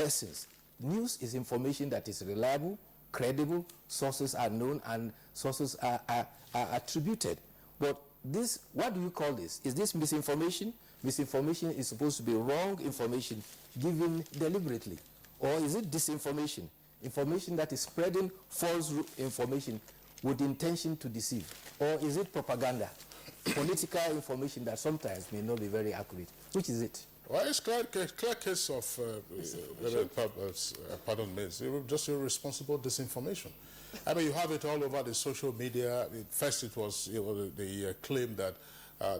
persons. News is information that is reliable, credible, sources are known, and sources are attributed. But this, what do you call this? Is this misinformation? Misinformation is supposed to be wrong information given deliberately. Or is it disinformation? Information that is spreading false information with intention to deceive? Or is it propaganda? Political information that sometimes may not be very accurate. Which is it? Well, it's clear case of, pardon me, just irresponsible disinformation. I mean, you have it all over the social media. First it was the claim that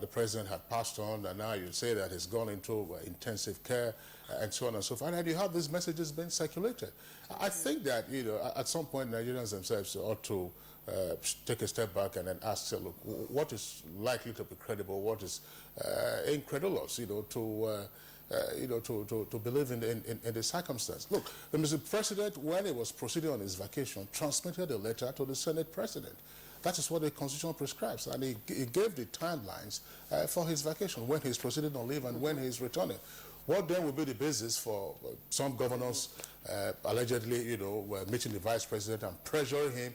the president had passed on, and now you say that he's gone into intensive care, and so on and so forth. And you have these messages being circulated. I think that, at some point Nigerians themselves ought to take a step back and then ask, look, what is likely to be credible, what is incredulous, to believe in the circumstance. Look, the Mr. President, when he was proceeding on his vacation, transmitted a letter to the Senate President. That is what the Constitution prescribes, and he gave the timelines for his vacation, when he's proceeding on leave and when he's returning. What then will be the basis for some governors allegedly, meeting the Vice President and pressuring him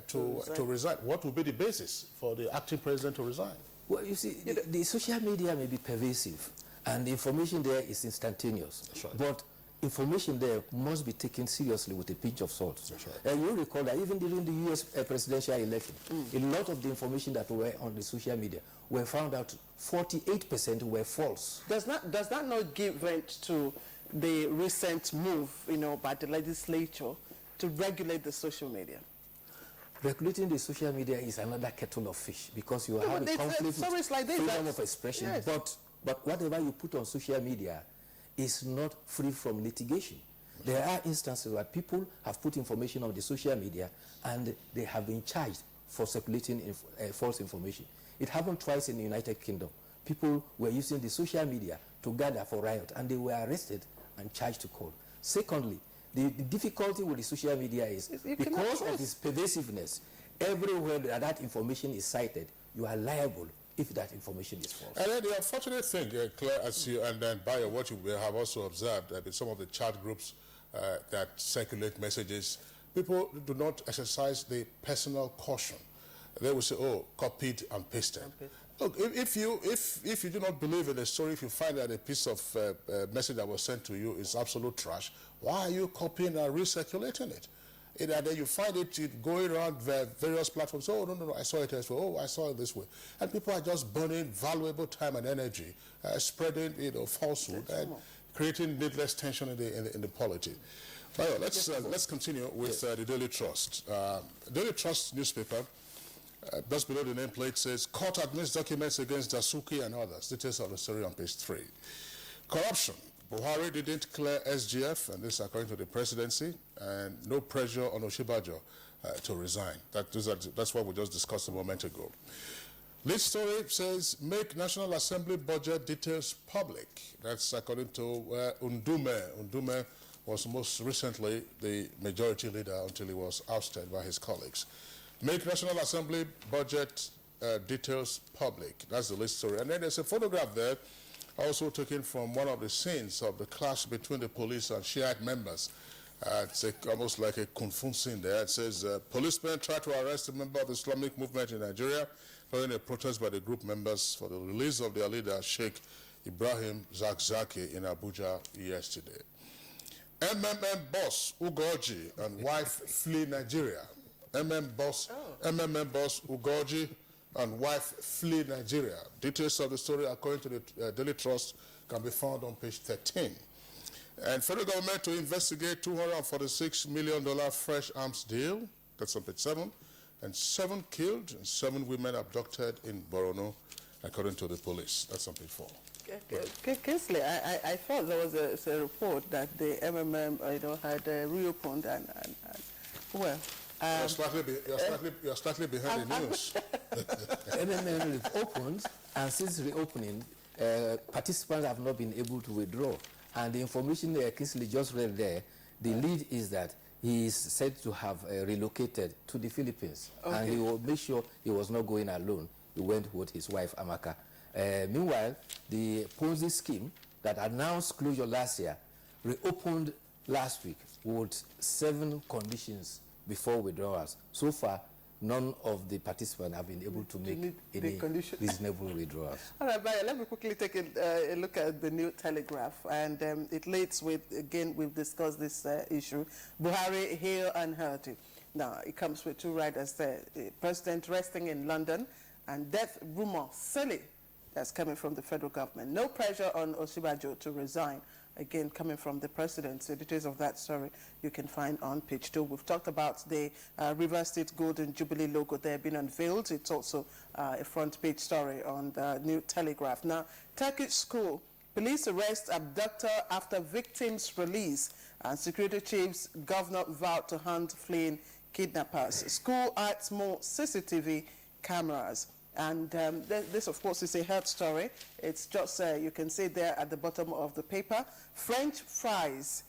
to resign? What will be the basis for the acting president to resign? Well, you see, the social media may be pervasive, and the information there is instantaneous. That's right. But information there must be taken seriously with a pinch of salt. That's right. And you recall that even during the U.S. presidential election, a lot of the information that were on the social media were found out 48% were false. Does that not give vent to the recent move, by the legislature to regulate the social media? Regulating the social media is another kettle of fish, because you have a conflict with freedom of expression. Yes. But whatever you put on social media is not free from litigation. There are instances where people have put information on the social media and they have been charged for circulating false information. It happened twice in the United Kingdom. People were using the social media to gather for riot, and they were arrested and charged to court. Secondly, the difficulty with the social media is because of its pervasiveness, everywhere that information is cited, you are liable if that information is false. And then the unfortunate thing, Claire, as you and then Bayo, what you will have also observed in some of the chat groups that circulate messages, people do not exercise the personal caution. They will say, oh, copied and pasted. Look, if you do not believe in the story, if you find that a piece of message that was sent to you is absolute trash, why are you copying and recirculating it? And then you find it going around various platforms. Oh, no, I saw it as well. Oh, I saw it this way. And people are just burning valuable time and energy, spreading falsehood and creating needless tension in the polity. Well, let's continue with the Daily Trust. Daily Trust newspaper, just below the nameplate, says, court admits documents against Dasuki and others. Details of the story on page 3. Corruption. Buhari didn't clear SGF, and this according to the presidency, and no pressure on Oshibajo to resign. That's what we just discussed a moment ago. Lead story says, make National Assembly budget details public. That's according to Undume. Undume was most recently the majority leader until he was ousted by his colleagues. Make National Assembly budget details public. That's the lead story. And then there's a photograph there also taken from one of the scenes of the clash between the police and Shiite members. It's almost like a kung fu scene there. It says, policemen tried to arrest a member of the Islamic movement in Nigeria following a protest by the group members for the release of their leader, Sheikh Ibrahim Zakzaki, in Abuja yesterday. MMM boss Ugoji and wife flee Nigeria. MMM boss Ugoji and wife flee Nigeria. Details of the story, according to the Daily Trust, can be found on page 13. And federal government to investigate $246 million fresh arms deal. That's on page 7. And 7 killed and 7 women abducted in Borno, according to the police. That's on page 4. Kingsley, I thought there was a report that the MMM had reopened and well. You're slightly behind the news. MMM opened, and since reopening, participants have not been able to withdraw. And the information Kingsley just read there, the lead is that he is said to have relocated to the Philippines. Okay. And he will make sure he was not going alone. He went with his wife, Amaka. Meanwhile, the Ponzi scheme that announced closure last year reopened last week with 7 conditions before withdrawals. So far, none of the participants have been able to make any reasonable withdrawals. All right, Bayo, let me quickly take a look at the New Telegraph. And it leads with, again, we've discussed this issue, Buhari, hail and hearty. Now, it comes with 2 riders there. The president resting in London, and death rumor silly that's coming from the federal government. No pressure on Osibajo to resign. Again, coming from the president. So details of that story you can find on page 2. We've talked about the River State Golden Jubilee logo there being unveiled. It's also a front page story on the New Telegraph. Now, Turkish school. Police arrest abductor after victim's release. And security chiefs, governor vowed to hunt fleeing kidnappers. School adds more CCTV cameras. And this, of course, is a health story. It's just, you can see there at the bottom of the paper, French fries,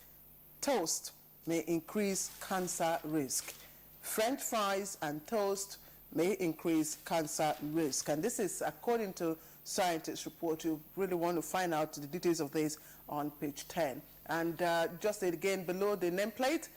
toast may increase cancer risk. French fries and toast may increase cancer risk. And this is according to scientists' report. You really want to find out the details of this on page 10. And just again below the nameplate,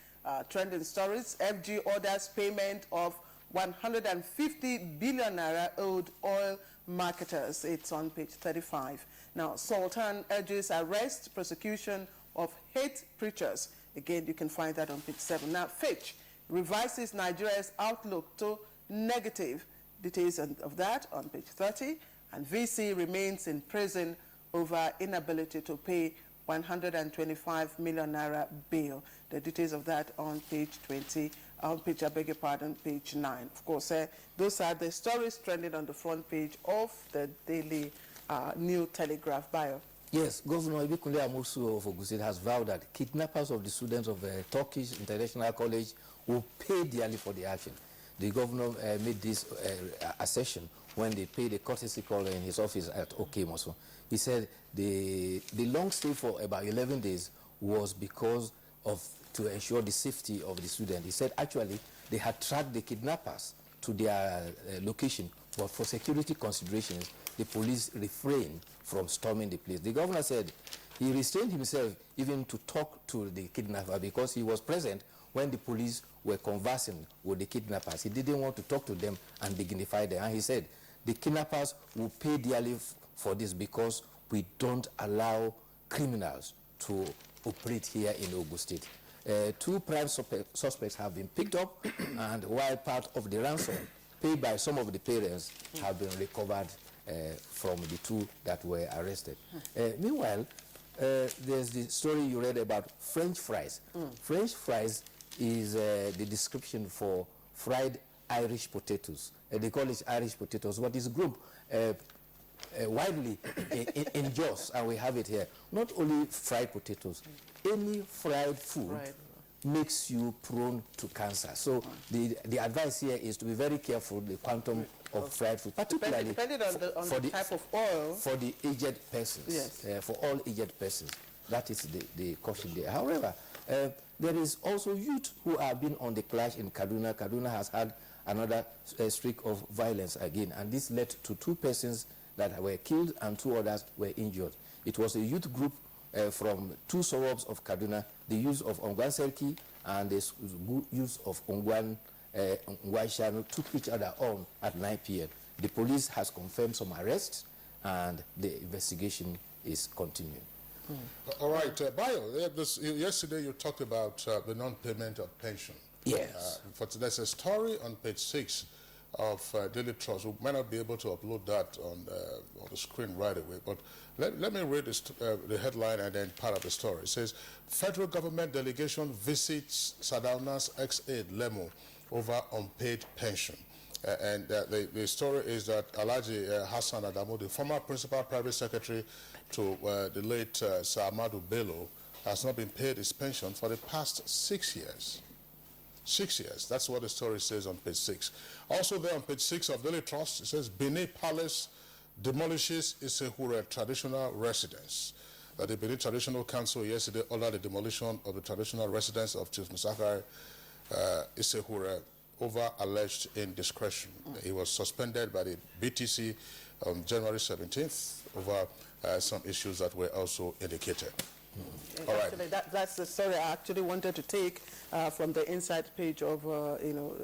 trending stories, FG orders payment of 150 billion naira owed oil marketers. It's on page 35. Now, Sultan urges arrest, prosecution of hate preachers. Again, you can find that on page 7. Now, Fitch revises Nigeria's outlook to negative. Details of that on page 30. And VC remains in prison over inability to pay 125 million naira bail. The details of that on page 20. On page, I beg your pardon, page 9. Of course, those are the stories trending on the front page of the Daily New Telegraph. Bio. Yes, Governor Ibikunle Amosu of Ogun State has vowed that kidnappers of the students of Turkish International College will pay dearly for the action. The governor made this assertion when they paid a courtesy call in his office at Okemoso. He said the long stay for about 11 days was because of to ensure the safety of the student. He said actually they had tracked the kidnappers to their location, but for security considerations, the police refrained from storming the place. The governor said he restrained himself even to talk to the kidnapper because he was present when the police were conversing with the kidnappers. He didn't want to talk to them and dignify them. And he said the kidnappers will pay dearly for this because we don't allow criminals to operate here in Ogun State. 2 prime suspects have been picked up, and while part of the ransom paid by some of the parents have been recovered from the 2 that were arrested. Meanwhile, there's the story you read about French fries. French fries is the description for fried Irish potatoes. They call it Irish potatoes. What is grouped widely in Jos, and we have it here. Not only fried potatoes, any fried food makes you prone to cancer. So the advice here is to be very careful the quantum of fried food, particularly depending on the type of oil. For the aged persons, yes. For all aged persons. That is the caution there. However, there is also youth who have been on the clash in Kaduna. Kaduna has had another streak of violence again, and this led to 2 persons that were killed and 2 others were injured. It was a youth group from 2 suburbs of Kaduna, the youth of Ongwan Serki and the youth of Ongwan Shanu took each other on at 9 p.m. The police has confirmed some arrests and the investigation is continuing. All right, Bayo, yesterday you talked about the non-payment of pension. Yes. There's a story on page 6 of Daily Trust. We might not be able to upload that on the screen right away, but let me read the headline and then part of the story. It says, Federal Government Delegation visits Sardauna's ex-aide Lemo over unpaid pension. And the story is that Alhaji Hassan Adamu, the former principal private secretary to the late Sir Ahmadu Bello, has not been paid his pension for the past 6 years. 6 years. That's what the story says on page 6. Also there on page 6 of Daily Trust, it says, Benin Palace demolishes Isehure traditional residence. The Benin Traditional Council yesterday ordered the demolition of the traditional residence of Chief Musakari Isehure over alleged indiscretion. He was suspended by the BTC on January 17th over some issues that were also indicated. All right. Actually, that's the story I actually wanted to take from the inside page of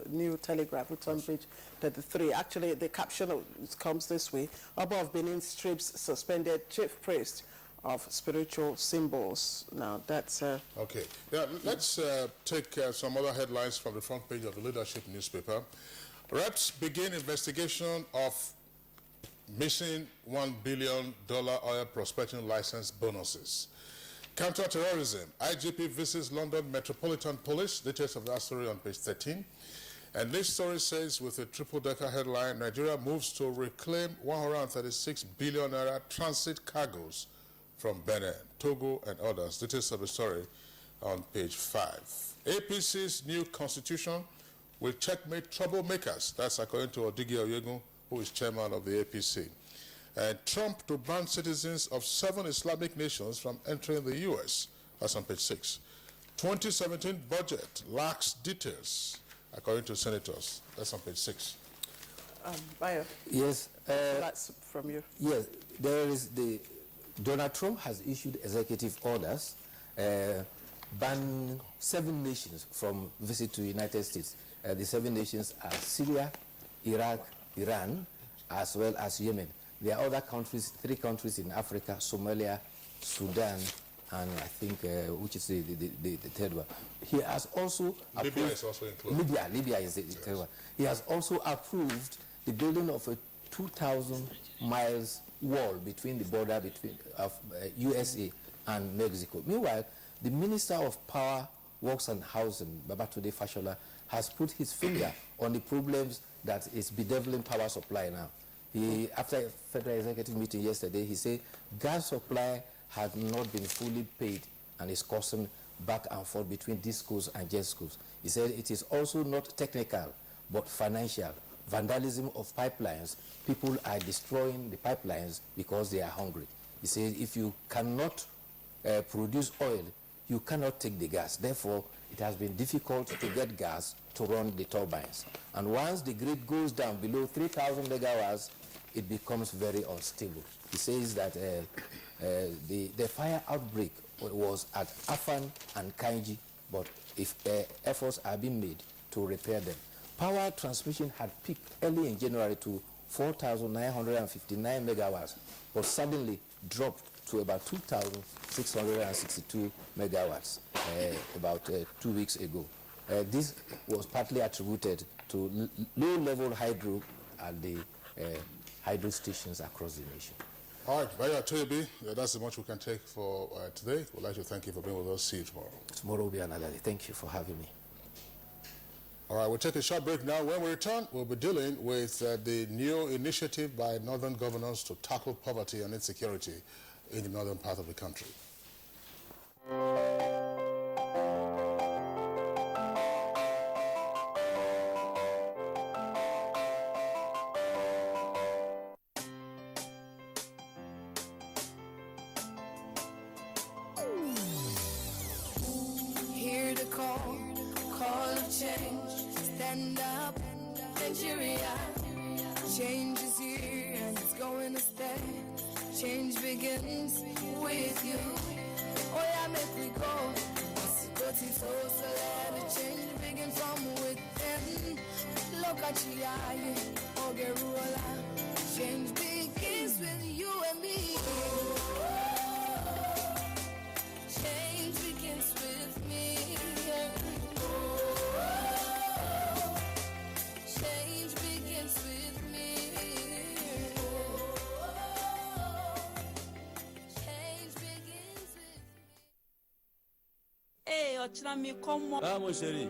New Telegraph. It's on page 33. Actually, the caption comes this way: Above Benin strips suspended chief priest of spiritual symbols. Now that's Okay. Yeah, let's take some other headlines from the front page of the Leadership newspaper. Reps begin investigation of missing $1 billion oil prospecting license bonuses. Counter-terrorism. IGP visits London Metropolitan Police. Details of that story on page 13. And this story says, with a triple-decker headline, Nigeria moves to reclaim 136 billion naira transit cargoes from Benin, Togo, and others. Details of the story on page 5. APC's new constitution will checkmate troublemakers. That's according to Odigi Oyegun, who is chairman of the APC. And Trump to ban citizens of 7 Islamic nations from entering the U.S. That's on page 6. 2017 budget lacks details, according to senators. That's on page 6. Bayo. Yes. That's from you. Yes, there is Donald Trump has issued executive orders banning 7 nations from visit to the United States. The 7 nations are Syria, Iraq, Iran, as well as Yemen. There are other countries, 3 countries in Africa: Somalia, Sudan, and I think which is the third one. He has also Libya is also included. Libya is the third one. He has also approved the building of a 2,000 miles wall between the border of USA and Mexico. Meanwhile, the Minister of Power, Works and Housing, Babatunde Fashola, has put his finger on the problems that is bedeviling power supply now. After a federal executive meeting yesterday, he said gas supply had not been fully paid and is causing back and forth between DisCos and GenCos. He said it is also not technical, but financial. Vandalism of pipelines. People are destroying the pipelines because they are hungry. He said if you cannot produce oil, you cannot take the gas. Therefore, it has been difficult to get gas to run the turbines. And once the grid goes down below 3,000 megawatts, it becomes very unstable. He says that the fire outbreak was at Afan and Kainji, but if efforts are being made to repair them. Power transmission had peaked early in January to 4,959 megawatts, but suddenly dropped to about 2,662 megawatts about 2 weeks ago. This was partly attributed to low-level hydro at the hydro stations across the nation. All right, Bayo Atoyebi, that's the much we can take for today. We'd like to thank you for being with us. See you tomorrow. Tomorrow will be another day. Thank you for having me. All right, we'll take a short break now. When we return, we'll be dealing with the new initiative by northern governors to tackle poverty and insecurity in the northern part of the country. Hear the call of change. Stand up, Nigeria. Change is here and it's going to stay. Change begins with you. Oh yeah, make we go. Go to so let the change begin from within. Look at you, Ogeruola. Change begins with you and me. Change begins with me. Change begins with me. Change begins with me. Hey, Ochinami, come on. Ah, mon chéri.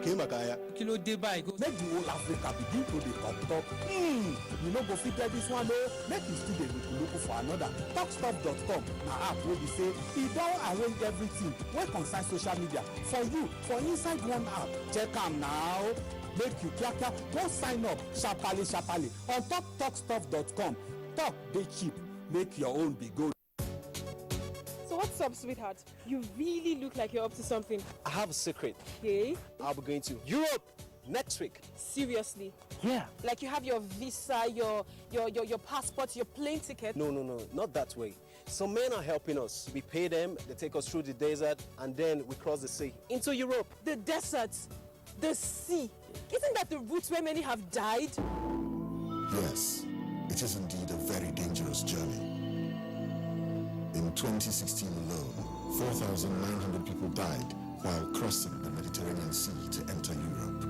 Kí Makaya. Kí ló dé báyìí? Make the whole Africa begin to dey talk. You no go fit tell this one o. Make you still dey look for another. Talkstuff.com na app wey be say e don arrange everything wey concern social media for you for inside one app. Check am now. Make you kíákíá go sign up sharparly on top talkstuff.com. Talk dey cheap. Make your own be good. So what's up, sweetheart? You really look like you're up to something. I have a secret. Okay? I'll be going to Europe next week. Seriously? Yeah. Like you have your visa, your passport, your plane ticket? No, not that way. Some men are helping us. We pay them, they take us through the desert, and then we cross the sea into Europe. The desert, the sea. Isn't that the route where many have died? Yes, it is indeed a very dangerous journey. In 2016 alone, 4,900 people died while crossing the Mediterranean Sea to enter Europe.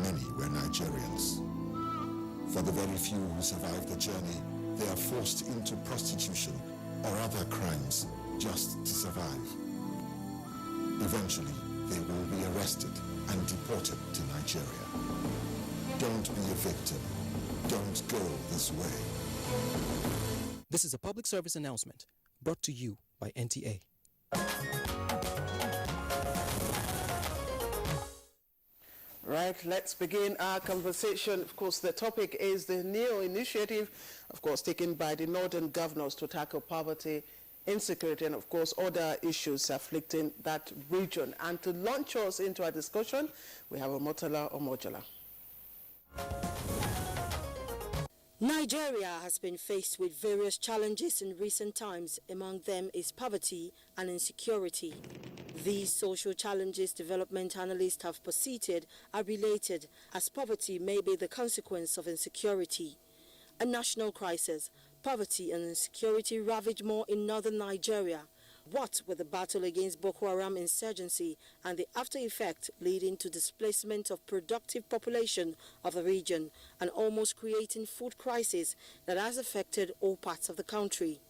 Many were Nigerians. For the very few who survived the journey, they are forced into prostitution or other crimes just to survive. Eventually, they will be arrested and deported to Nigeria. Don't be a victim. Don't go this way. This is a public service announcement brought to you by NTA. Right, let's begin our conversation. Of course, the topic is the new initiative, of course, taken by the Northern governors to tackle poverty, insecurity, and, of course, other issues afflicting that region. And to launch us into our discussion, we have Omotola Omojola. Nigeria has been faced with various challenges in recent times. Among them is poverty and insecurity. These social challenges development analysts have posited are related, as poverty may be the consequence of insecurity. A national crisis, poverty and insecurity ravage more in northern Nigeria. What with the battle against Boko Haram insurgency and the after effect leading to displacement of productive population of the region and almost creating food crisis that has affected all parts of the country.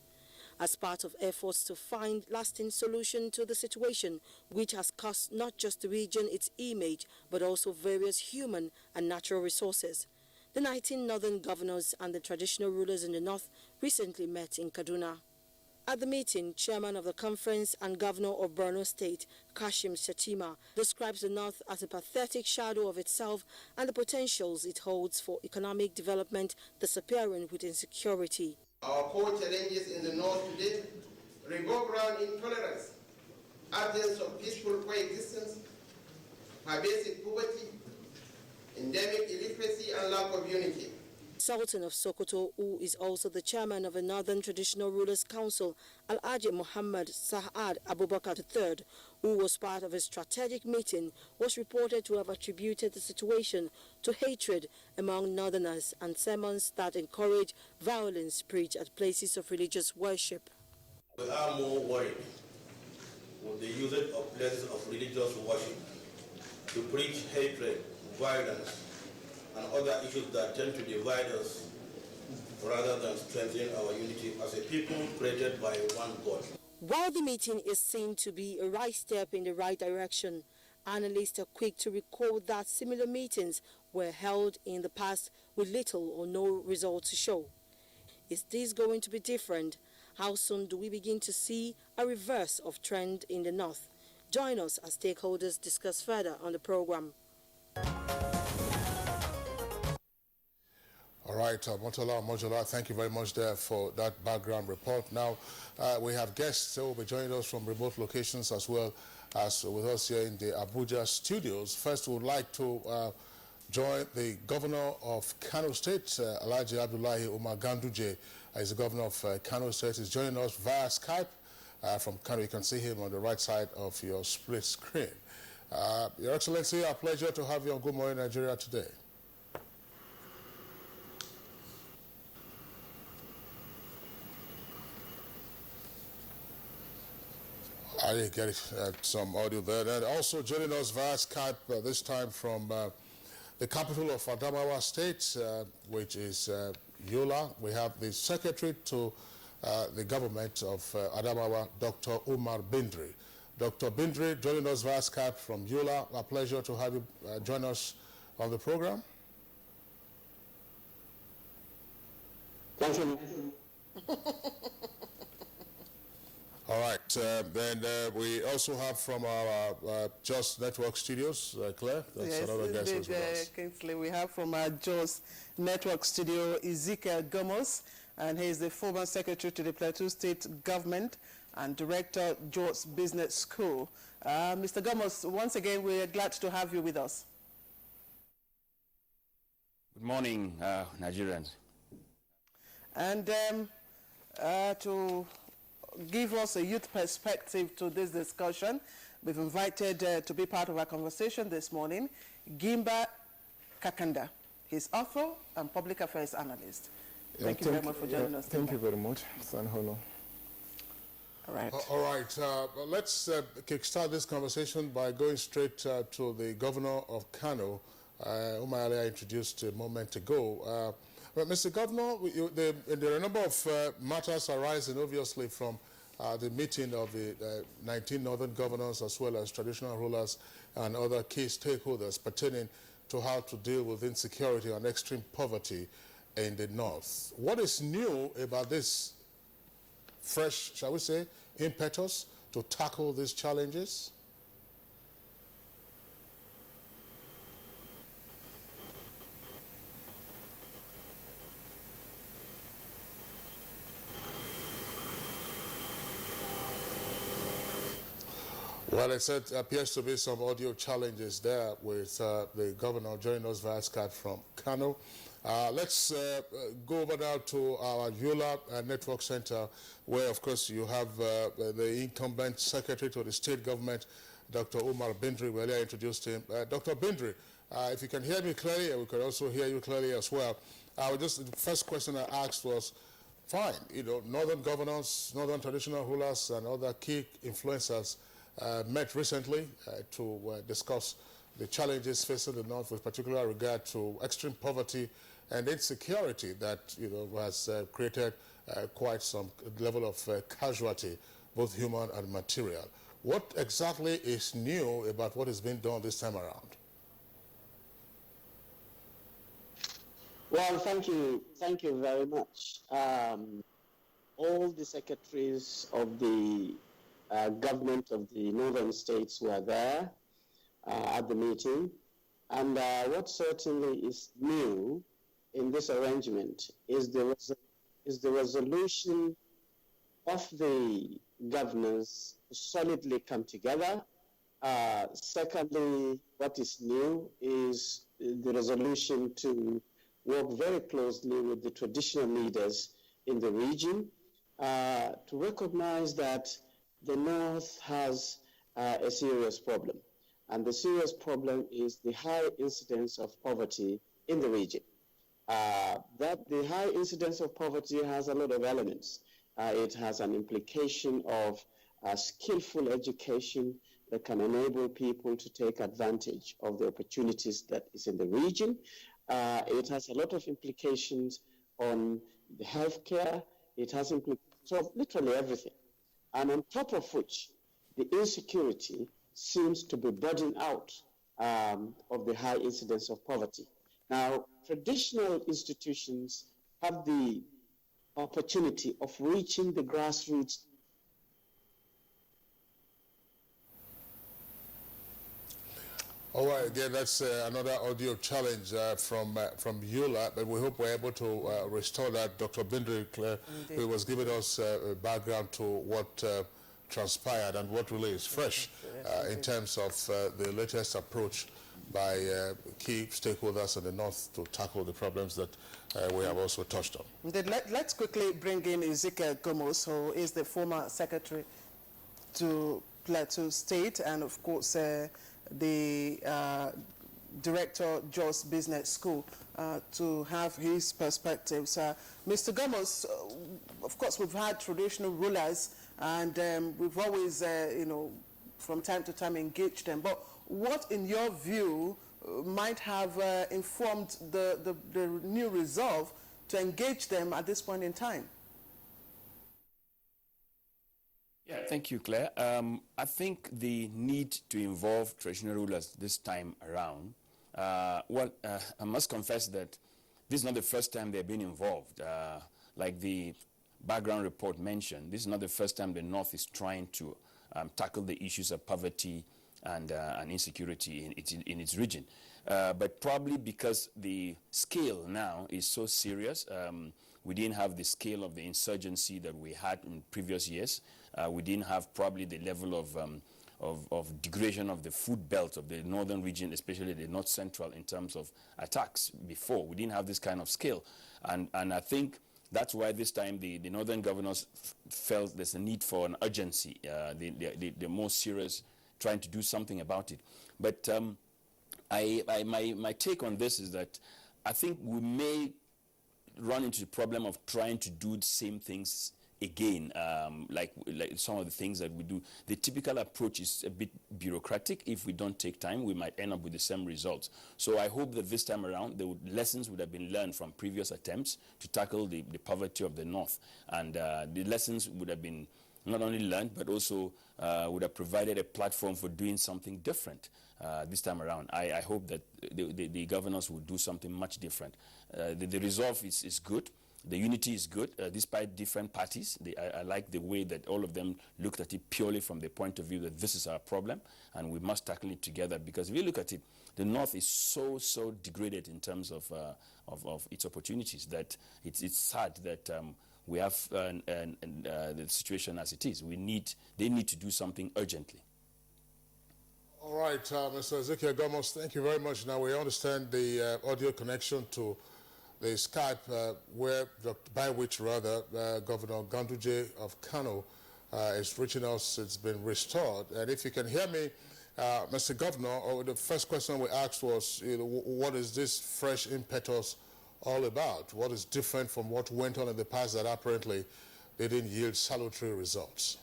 As part of efforts to find lasting solution to the situation, which has cost not just the region its image, but also various human and natural resources. The 19 northern governors and the traditional rulers in the north recently met in Kaduna. At the meeting, chairman of the conference and governor of Borno State, Kashim Shettima, describes the north as a pathetic shadow of itself and the potentials it holds for economic development disappearing with insecurity. Our core challenges in the north today revolve around intolerance, absence of peaceful coexistence, pervasive poverty, endemic illiteracy, and lack of unity. Sultan of Sokoto, who is also the chairman of the Northern Traditional Rulers Council, Al-Haji Muhammad Sa'ad Abubakar III, who was part of a strategic meeting, was reported to have attributed the situation to hatred among northerners and sermons that encourage violence preached at places of religious worship. We are more worried with the usage of places of religious worship to preach hatred, violence, and other issues that tend to divide us rather than strengthen our unity as a people created by one God. While the meeting is seen to be a right step in the right direction, analysts are quick to recall that similar meetings were held in the past with little or no results to show. Is this going to be different? How soon do we begin to see a reverse of trend in the north? Join us as stakeholders discuss further on the program. All right, Omotola Omojola, thank you very much there for that background report. Now, we have guests who will be joining us from remote locations as well as with us here in the Abuja studios. First, we would like to join the governor of Kano State, Alhaji Abdullahi Umar Ganduje. He's the governor of Kano State. He's joining us via Skype from Kano. You can see him on the right side of your split screen. Your Excellency, a pleasure to have you on Good Morning Nigeria today. I didn't get some audio there. And also joining us via Skype this time from the capital of Adamawa State, which is Yola. We have the Secretary to the government of Adamawa, Dr. Umar Bindri. Dr. Bindri joining us via Skype from Yola. A pleasure to have you join us on the program. Thank you. All right, then we also have from our JOS Network Studios, Claire, that's yes, another guest as well. Kingsley, we have from our JOS Network Studio, Ezekiel Gomos, and he is the former Secretary to the Plateau State Government and Director, JOS Business School. Mr. Gomos, once again, we're glad to have you with us. Good morning, Nigerians. And to give us a youth perspective to this discussion, we've invited to be part of our conversation this morning, Gimba Kakanda. He's author and public affairs analyst. Thank you very much for joining us. Thank you very much. It's an honor. All right. All right. Let's kickstart this conversation by going straight to the governor of Kano, whom I earlier introduced a moment ago. Well, Mr. Governor, there are a number of matters arising, obviously, from the meeting of the 19 northern governors, as well as traditional rulers and other key stakeholders pertaining to how to deal with insecurity and extreme poverty in the north. What is new about this fresh, shall we say, impetus to tackle these challenges? Well, it appears to be some audio challenges there with the governor joining us via Skype from Kano. Let's go over now to our Yola Network Center, where, of course, you have the incumbent secretary to the state government, Dr. Umar Bindri. We earlier introduced him. Dr. Bindri, if you can hear me clearly, and we can also hear you clearly as well. The first question I asked was, fine, northern governors, northern traditional rulers, and other key influencers met recently to discuss the challenges facing the north with particular regard to extreme poverty and insecurity that has created quite some level of casualty, both human and material. What exactly is new about what is being done this time around? Well, thank you very much. All the secretaries of the government of the northern states were there at the meeting, and what certainly is new in this arrangement is the resolution of the governors to solidly come together. Secondly, what is new is the resolution to work very closely with the traditional leaders in the region to recognize that the North has a serious problem. And the serious problem is the high incidence of poverty in the region. That the high incidence of poverty has a lot of elements. It has an implication of skillful education that can enable people to take advantage of the opportunities that is in the region. It has a lot of implications on the healthcare. It has implications of literally everything. And on top of which, the insecurity seems to be burden out of the high incidence of poverty. Now, traditional institutions have the opportunity of reaching the grassroots. All right, again, that's another audio challenge from Yola, but we hope we're able to restore that. Dr. Bindri, who was giving us a background to what transpired and what really is fresh in terms of the latest approach by key stakeholders in the North to tackle the problems that we have also touched on. Let's quickly bring in Ezekiel Gomos, who is the former secretary to Plateau State and, of course, the director, Jos Business School, to have his perspectives. Mr. Gomos, of course, we've had traditional rulers, and we've always, from time to time engaged them. But what, in your view, might have informed the new resolve to engage them at this point in time? Yeah, thank you, Claire. I think the need to involve traditional rulers this time around, I must confess that this is not the first time they've been involved. Like the background report mentioned, this is not the first time the North is trying to tackle the issues of poverty and insecurity in its region. But probably because the scale now is so serious, we didn't have the scale of the insurgency that we had in previous years. We didn't have probably the level of degradation of the food belt of the northern region, especially the north central, in terms of attacks before. We didn't have this kind of scale. And I think That's why this time the northern governors felt there's a need for an urgency. They're more serious, trying to do something about it. But my take on this is that I think we may run into the problem of trying to do the same things again, like some of the things that we do. The typical approach is a bit bureaucratic. If we don't take time, we might end up with the same results. So I hope that this time around, lessons would have been learned from previous attempts to tackle the poverty of the North. And the lessons would have been not only learned, but also would have provided a platform for doing something different this time around. I hope that the governors will do something much different. The resolve is good. The unity is good, despite different parties. I like the way that all of them looked at it purely from the point of view that this is our problem, and we must tackle it together. Because if you look at it, the North is so degraded in terms of its opportunities that it's sad that we have the situation as it is. They need to do something urgently. All right, Mr. Ezekiel Gomos, thank you very much. Now we understand the audio connection to the Skype by which Governor Ganduje of Kano is reaching us. It's been restored. And if you can hear me, Mr. Governor, the first question we asked was, what is this fresh impetus all about? What is different from what went on in the past that apparently didn't yield salutary results?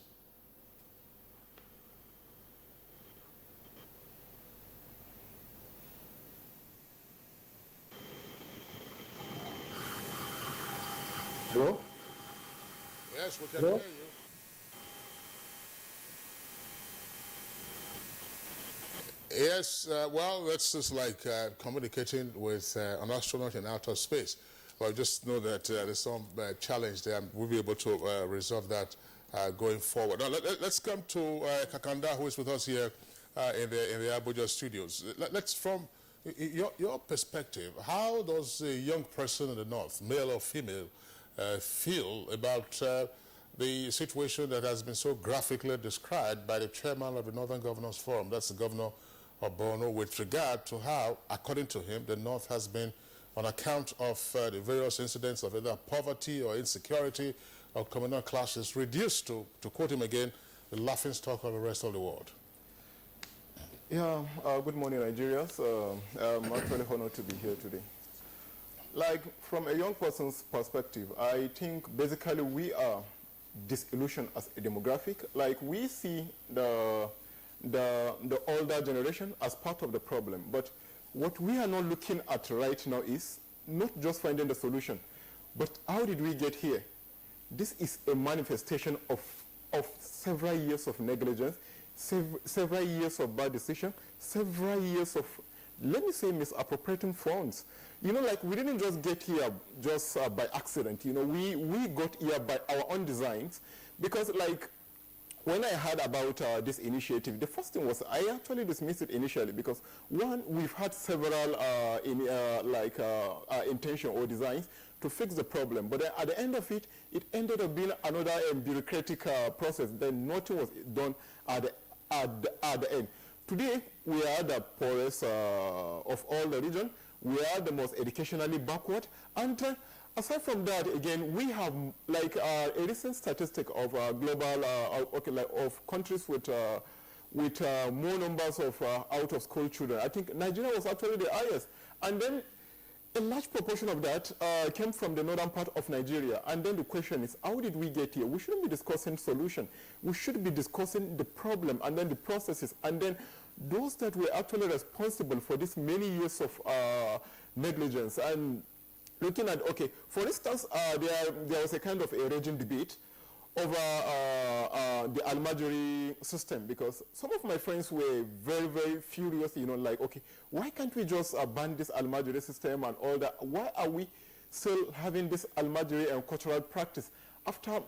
Hello? Yes, we can Hello? hear you. Yes, well, that's just like communicating with an astronaut in outer space. Well, just know that there's some challenge there, and we'll be able to resolve that going forward. Now, let's come to Kakanda, who is with us here in the Abuja studios. Let's, from your perspective, how does a young person in the North, male or female, feel about the situation that has been so graphically described by the chairman of the Northern Governors Forum, that's the governor of Borno, with regard to how, according to him, the North has been, on account of the various incidents of either poverty or insecurity or communal clashes, reduced to quote him again, the laughingstock of the rest of the world. Yeah, good morning, Nigerians. I'm actually honored to be here today. Like, from a young person's perspective, I think basically we are disillusioned as a demographic. Like, we see the older generation as part of the problem. But what we are not looking at right now is not just finding the solution, but how did we get here? This is a manifestation of several years of negligence, several years of bad decision, several years of, let me say, misappropriating funds. You know, like, we didn't just get here just by accident. You know, we got here by our own designs, because, like, when I heard about this initiative, the first thing was I actually dismissed it initially because, one, we've had several intention or designs to fix the problem, but at the end of it, it ended up being another bureaucratic process. Then nothing was done at the end. Today, we are the poorest of all the region. We are the most educationally backward, and aside from that, again, we have like a recent statistic of global, of countries with more numbers of out-of-school children. I think Nigeria was actually the highest, and then a large proportion of that came from the northern part of Nigeria. And then the question is, how did we get here? We shouldn't be discussing solution. We should be discussing the problem and then the processes, and then those that were actually responsible for this many years of negligence. And looking at, okay, for instance, there was a kind of a raging debate over the Almajiri system, because some of my friends were very, very furious, you know, like, okay, why can't we just ban this Almajiri system and all that? Why are we still having this Almajiri and cultural practice after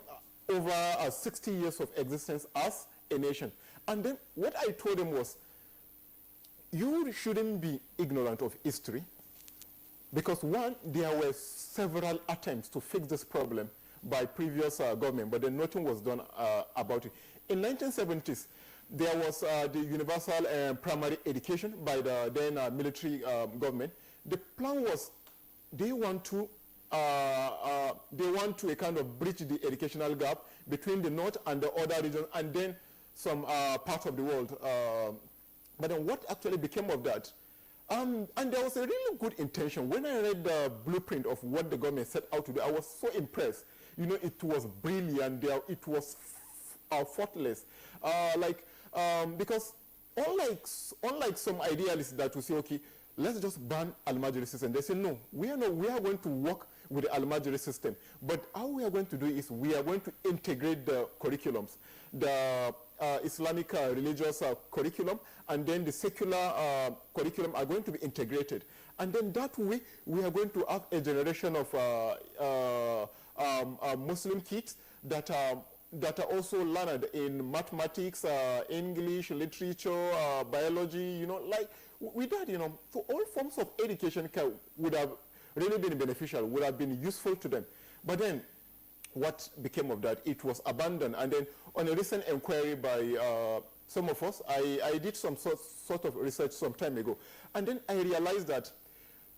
over 60 years of existence as a nation? And then what I told them was, you shouldn't be ignorant of history, because one, there were several attempts to fix this problem by previous government, but then nothing was done about it. In 1970s, there was the universal primary education by the then military government. The plan was they want to they want to kind of bridge the educational gap between the north and the other regions, and then some parts of the world. But then what actually became of that? And there was a really good intention. When I read the blueprint of what the government set out to do, I was so impressed. You know, it was brilliant. It was faultless. Because unlike some idealists that will say, okay, let's just ban Al-Majri system. They say, no, we are going to work with the Al-Majri system. But how we are going to do is we are going to integrate the curriculums, the Islamic religious curriculum, and then the secular curriculum are going to be integrated. And then that way, we are going to have a generation of Muslim kids that are also learned in mathematics, English, literature, biology, you know, like with that, you know, so all forms of education would have really been beneficial, would have been useful to them. But then what became of that? It was abandoned. And then on a recent inquiry by some of us, I did some sort of research some time ago. And then I realized that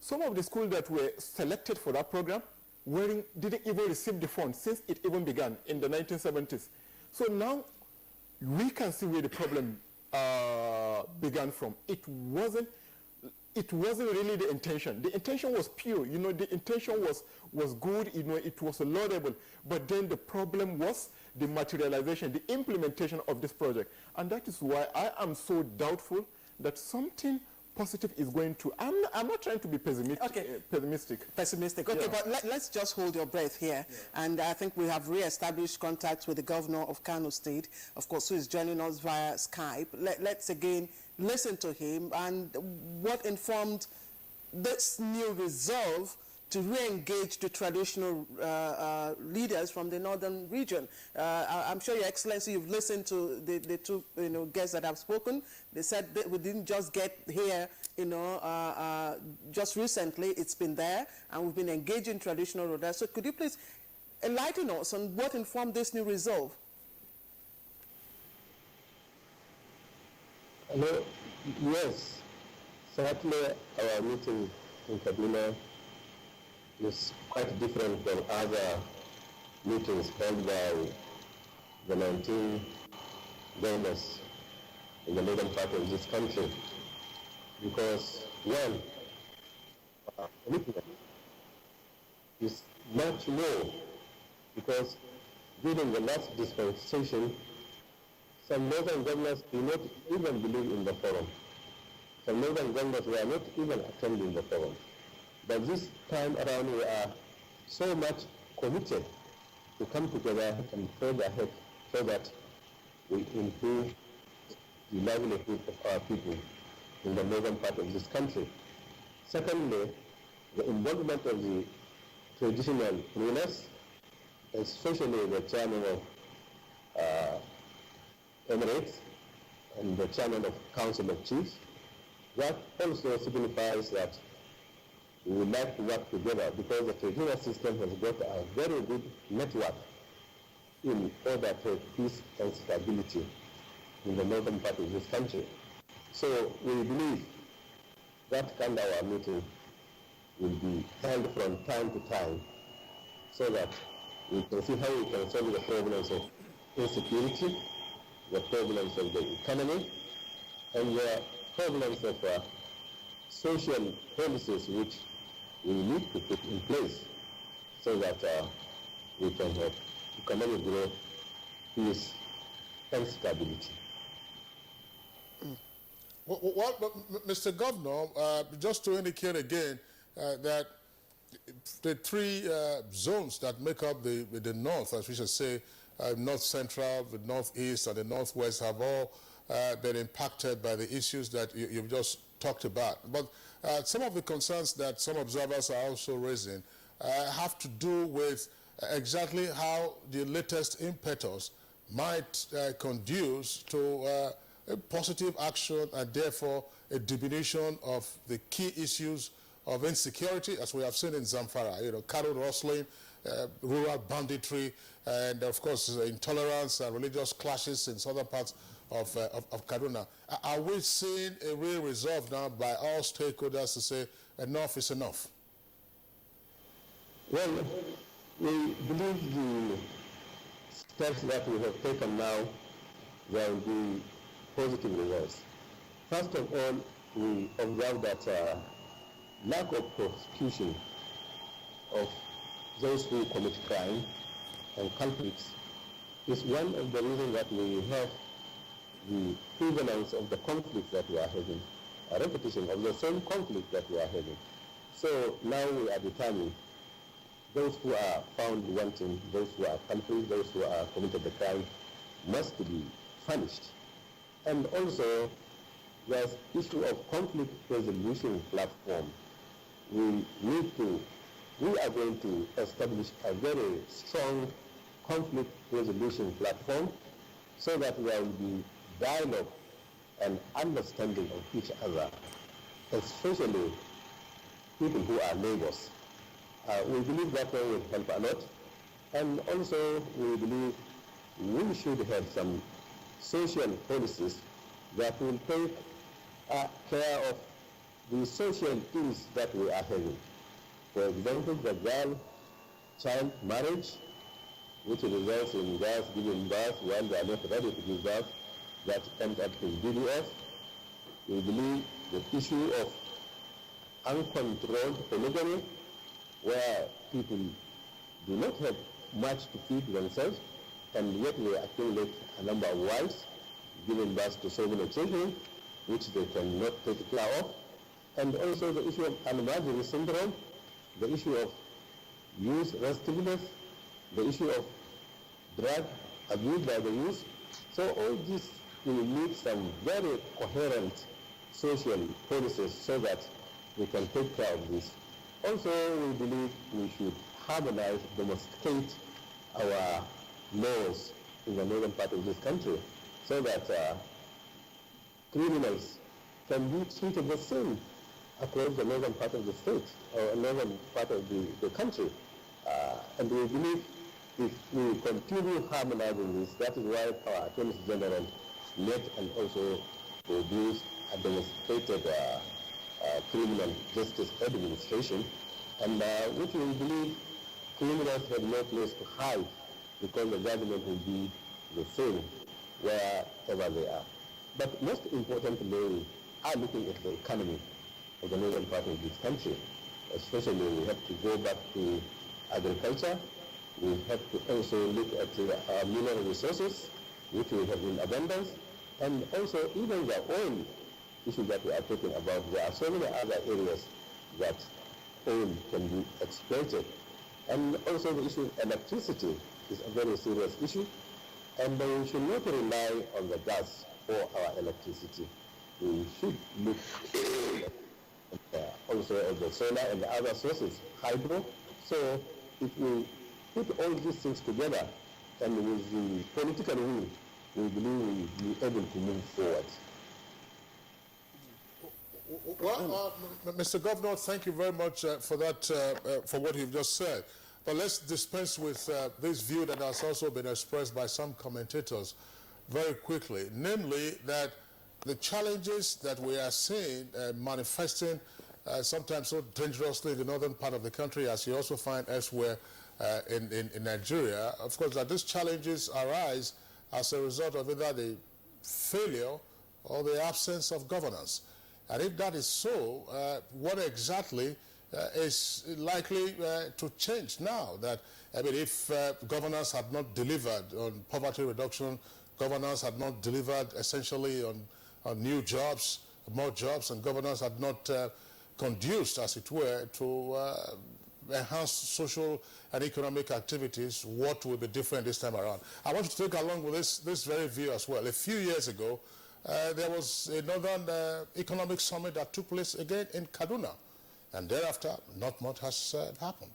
some of the schools that were selected for that program didn't even receive the funds since it even began in the 1970s. So now we can see where the problem began from. It wasn't really the intention. The intention was pure, you know, the intention was good, you know, it was laudable. But then the problem was the materialization, the implementation of this project. And that is why I am so doubtful that something positive is going to. I'm not trying to be pessimistic. Okay. Pessimistic. Okay, yeah. But let's just hold your breath here. Yeah. And I think we have re-established contacts with the governor of Kano State, of course, who is joining us via Skype. Let's again listen to him and what informed this new resolve to re-engage the traditional leaders from the northern region. I'm sure, Your Excellency, you've listened to the two guests that have spoken. They said that we didn't just get here, just recently. It's been there, and we've been engaging traditional rulers. So could you please enlighten us on what informed this new resolve? Hello. Yes, certainly our meeting in Kaduna is quite different from other meetings held by the 19 governors in the northern part of this country, because one, commitment is much more, because during the last dispensation, some northern governors do not even believe in the forum. Some northern governors were not even attending the forum. But this time around, we are so much committed to come together and further ahead so that we improve the livelihood of our people in the northern part of this country. Secondly, the involvement of the traditional rulers, especially the chairman of Emirates and the chairman of Council of Chiefs. That also signifies that we would like to work together, because the traditional system has got a very good network in order for peace and stability in the northern part of this country. So we believe that kind of our meeting will be held from time to time so that we can see how we can solve the problems of insecurity, the problems of the economy, and the problems of social policies which we need to put in place so that we can have economic growth, peace, and stability. Well, Mr. Governor, just to indicate again that the three zones that make up the north, as we should say, north central, the northeast, and the northwest have all been impacted by the issues that you've just talked about. But some of the concerns that some observers are also raising have to do with exactly how the latest impetus might conduce to a positive action and therefore a diminution of the key issues of insecurity, as we have seen in Zamfara, cattle rustling, rural banditry, and of course intolerance and religious clashes in southern parts of Kaduna. Are we seeing a real resolve now by all stakeholders to say enough is enough? Well, we believe the steps that we have taken now, there will be positive results. First of all, we observe that lack of prosecution of those who commit crime and culprits is one of the reasons that we have the prevalence of the conflict that we are having, a repetition of the same conflict that we are having. So now we are determined those who are found wanting, those who are culprits, those who are committed the crime must be punished. And also, there's issue of conflict resolution platform. We are going to establish a very strong conflict resolution platform so that there will be dialogue and understanding of each other, especially people who are neighbors. We believe that will help a lot. And also we believe we should have some social policies that will take care of the social ills that we are having. For example, the girl-child marriage, which results in girls giving birth while they are not ready to give birth, that ends up in DDF. We believe the issue of uncontrolled polygamy, where people do not have much to feed themselves, and yet they accumulate a number of wives, giving birth to so many children, which they cannot take care of. And also the issue of Almajiry syndrome, the issue of youth restiveness, the issue of drug abuse by the youth. So all this will need some very coherent social policies so that we can take care of this. Also, we believe we should harmonize, domesticate our laws in the northern part of this country so that criminals can be treated the same across the northern part of the state or northern part of the country. And we believe if we continue harmonizing this, that is why our Attorney General led and also produced a domesticated criminal justice administration, and which we believe criminals have no place to hide because the government will be the same wherever they are. But most importantly, we are looking at the economy of the northern part of this country. Especially, we have to go back to agriculture. We have to also look at our mineral resources, which we have in abundance, and also even the oil issue that we are talking about. There are so many other areas that oil can be exploited. And also the issue of electricity is a very serious issue, and we should not rely on the gas for our electricity. We should look also at the solar and the other sources, hydro. So if we put all these things together and with the political will, we believe we'll be able to move forward. Well, Mr. Governor, thank you very much for that, for what you've just said. But let's dispense with this view that has also been expressed by some commentators very quickly, namely that the challenges that we are seeing manifesting sometimes so dangerously in the northern part of the country, as you also find elsewhere in Nigeria, of course, that these challenges arise as a result of either the failure or the absence of governance. And if that is so, what exactly is likely to change now? That, I mean, if governance had not delivered on poverty reduction, governance had not delivered essentially on new jobs, more jobs, and governance had not conduced, as it were, to enhance social and economic activities, what will be different this time around? I want you to take along with this very view as well. A few years ago, there was a Northern Economic Summit that took place again in Kaduna, and thereafter, not much has happened.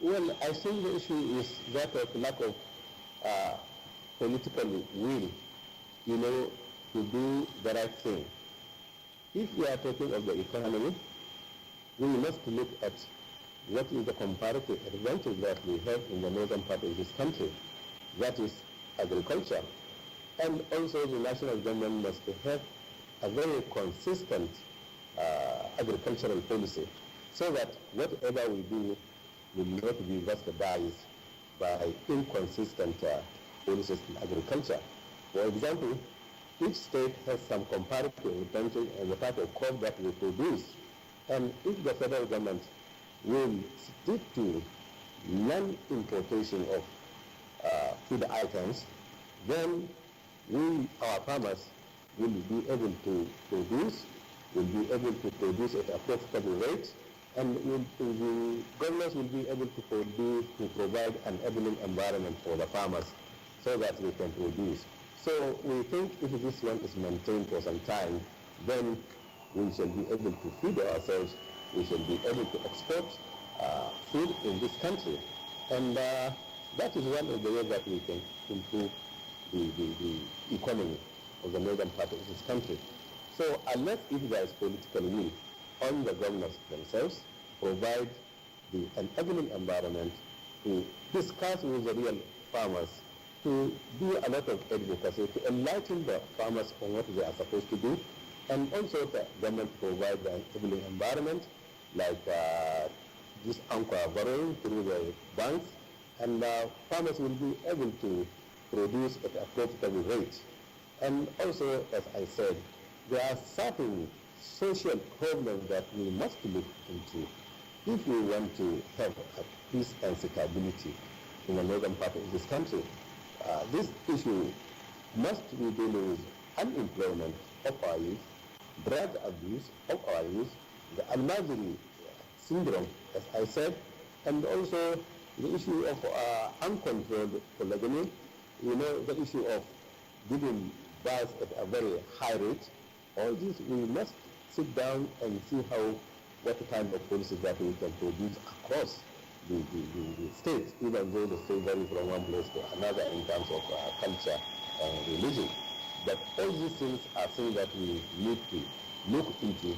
Well, I think the issue is that of lack of political will, to do the right thing. If we are talking of the economy, we must look at what is the comparative advantage that we have in the northern part of this country, that is agriculture. And also the national government must have a very consistent agricultural policy so that whatever we do will not be bastardized by inconsistent policies in agriculture. For example, each state has some comparative advantage in the type of crop that we produce. And if the federal government will stick to non-importation of food items, then our farmers will be able to produce, at a profitable rate, and the governments will be able to provide an enabling environment for the farmers so that they can produce. So we think if this one is maintained for some time, then we shall be able to feed ourselves, we shall be able to export food in this country. And that is one of the ways that we can improve the economy of the northern part of this country. So unless if there is political will on the governors themselves, provide the enabling environment to discuss with the real farmers, to do a lot of advocacy, to enlighten the farmers on what they are supposed to do, and also the government provide the enabling environment like this anchor borrowing through the banks, and farmers will be able to produce at a profitable rate. And also, as I said, there are certain social problems that we must look into if we want to have a peace and stability in the northern part of this country. This issue must be dealing with unemployment of our youth, drug abuse of our youth, the Al-Mazri syndrome, as I said, and also the issue of uncontrolled polygamy, the issue of giving birth at a very high rate. All this we must sit down and see what kind of policies that we can produce across the states, even though the state vary from one place to another in terms of culture and religion. But all these things are things that we need to look into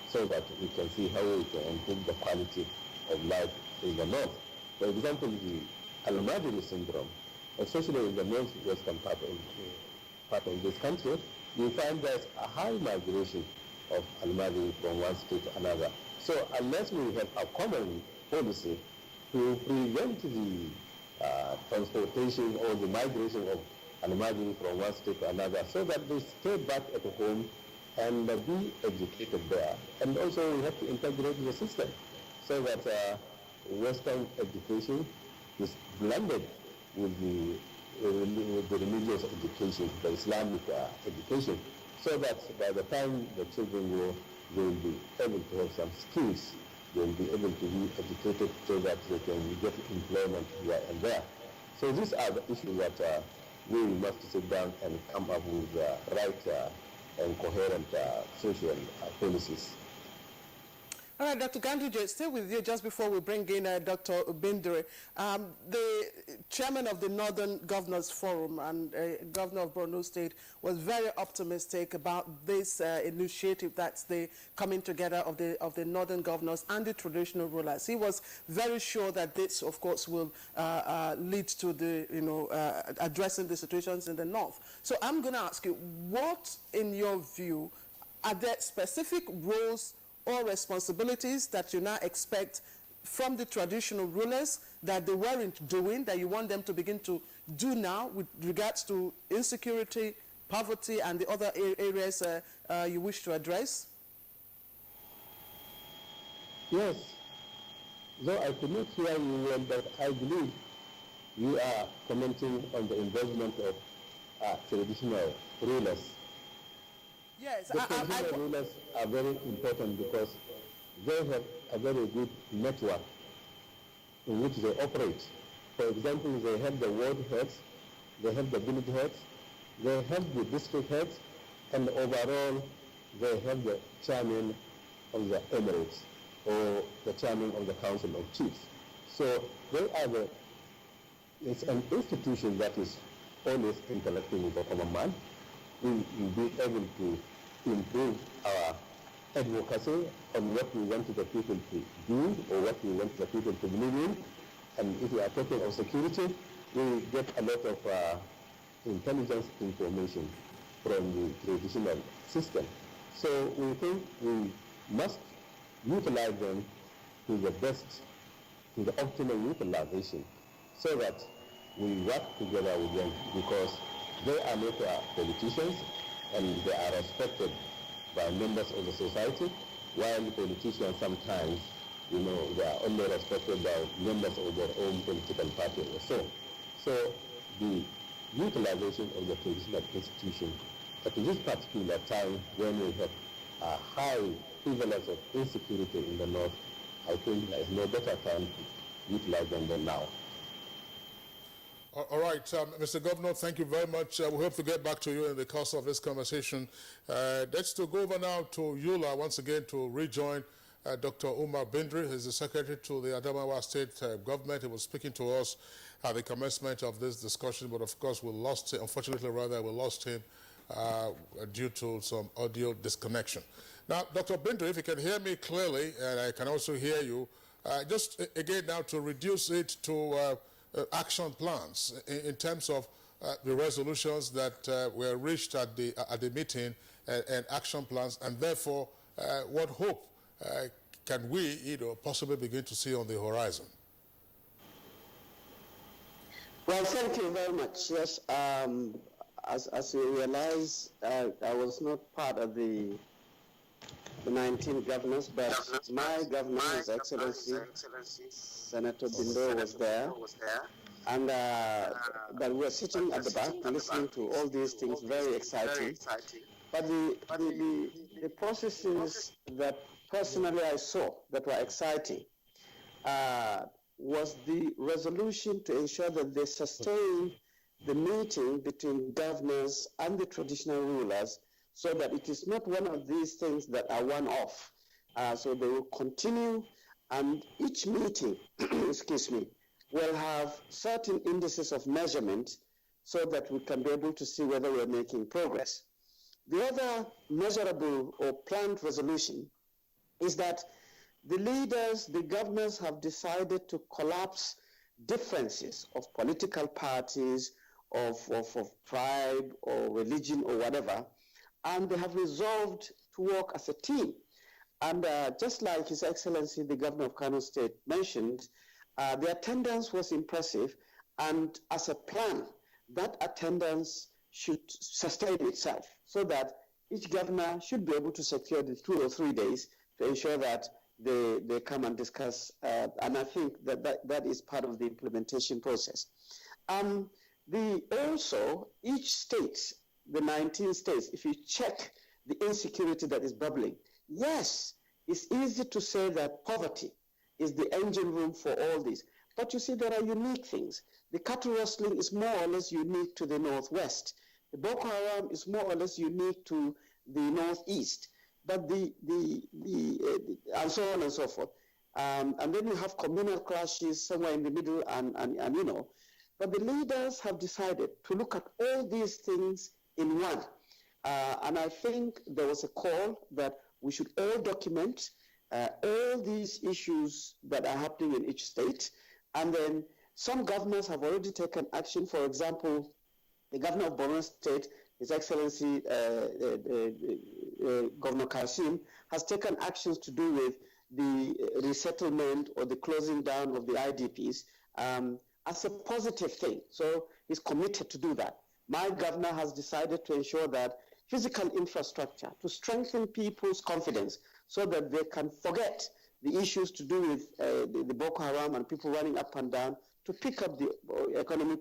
so that we can see how we can improve the quality of life in the north. For example, the Al-Madini syndrome, especially in the northwestern part of this country, we find there's a high migration of Al-Madini from one state to another. So unless we have a common policy to prevent the transportation or the migration of Al-Madini from one state to another, so that they stay back at home and be educated there. And also we have to integrate the system so that Western education is blended with the religious education, the Islamic education, so that by the time the children grow, they will be able to have some skills, they will be able to be educated so that they can get employment here and there. So these are the issues that we must sit down and come up with right and coherent social policies. All right, Dr. Ganduje, stay with you just before we bring in Dr. Bindere. The chairman of the Northern Governors Forum and governor of Borno State was very optimistic about this initiative that's the coming together of the Northern governors and the traditional rulers. He was very sure that this, of course, will lead to the, addressing the situations in the North. So I'm going to ask you, what, in your view, are there specific roles or responsibilities that you now expect from the traditional rulers that they weren't doing, that you want them to begin to do now with regards to insecurity, poverty, and the other areas you wish to address? Yes. Though I could not hear you well, but I believe you are commenting on the involvement of traditional rulers. Yes, the traditional rulers are very important because they have a very good network in which they operate. For example, they have the ward heads, they have the village heads, they have the district heads, and overall they have the chairman of the emirates or the chairman of the council of chiefs. So they are it's an institution that is always interacting with the common man. We will be able to improve our advocacy on what we want the people to do or what we want the people to believe in. And if we are talking of security, we get a lot of intelligence information from the traditional system. So we think we must utilize them to the best, to the optimal utilization, so that we work together with them, because they are not politicians and they are respected by members of the society, while politicians sometimes, they are only respected by members of their own political party or so. So the utilization of the traditional institution at this particular time, when we have a high prevalence of insecurity in the north, I think there is no better time to utilize them than now. All right, Mr. Governor, thank you very much. We hope to get back to you in the course of this conversation. Let's go over now to Yola once again to rejoin Dr. Umar Bindri. He's the secretary to the Adamawa State government. He was speaking to us at the commencement of this discussion, but of course we lost him. Unfortunately, rather, we lost him due to some audio disconnection. Now, Dr. Bindri, if you can hear me clearly, and I can also hear you, just again now to reduce it to action plans in terms of the resolutions that were reached at the meeting and action plans, and therefore what hope can we possibly begin to see on the horizon? Well, thank you very much. Yes, as you realize, I was not part of the 19 governors, but my governor, His Excellency, Senator Bindo, was there. And but we were sitting at the back listening to all these things, very exciting. But the processes that personally I saw that were exciting was the resolution to ensure that they sustain the meeting between governors and the traditional rulers, so that it is not one of these things that are one-off. So they will continue, and each meeting, excuse me, will have certain indices of measurement so that we can be able to see whether we're making progress. The other measurable or planned resolution is that the leaders, the governors have decided to collapse differences of political parties, of tribe or religion or whatever, and they have resolved to work as a team. And just like His Excellency, the Governor of Kano State mentioned, the attendance was impressive, and as a plan, that attendance should sustain itself so that each governor should be able to secure the 2 or 3 days to ensure that they come and discuss, and I think that is part of the implementation process. Also, each state, the 19 states, if you check the insecurity that is bubbling, yes, it's easy to say that poverty is the engine room for all this. But you see, there are unique things. The cattle rustling is more or less unique to the northwest. The Boko Haram is more or less unique to the northeast. But and so on and so forth. And then you have communal clashes somewhere in the middle, and you know. But the leaders have decided to look at all these things in one. And I think there was a call that we should all document all these issues that are happening in each state. And then some governors have already taken action. For example, the governor of Borno State, His Excellency Governor Kasim, has taken actions to do with the resettlement or the closing down of the IDPs as a positive thing. So he's committed to do that. My governor has decided to ensure that physical infrastructure to strengthen people's confidence so that they can forget the issues to do with the Boko Haram and people running up and down, to pick up the economic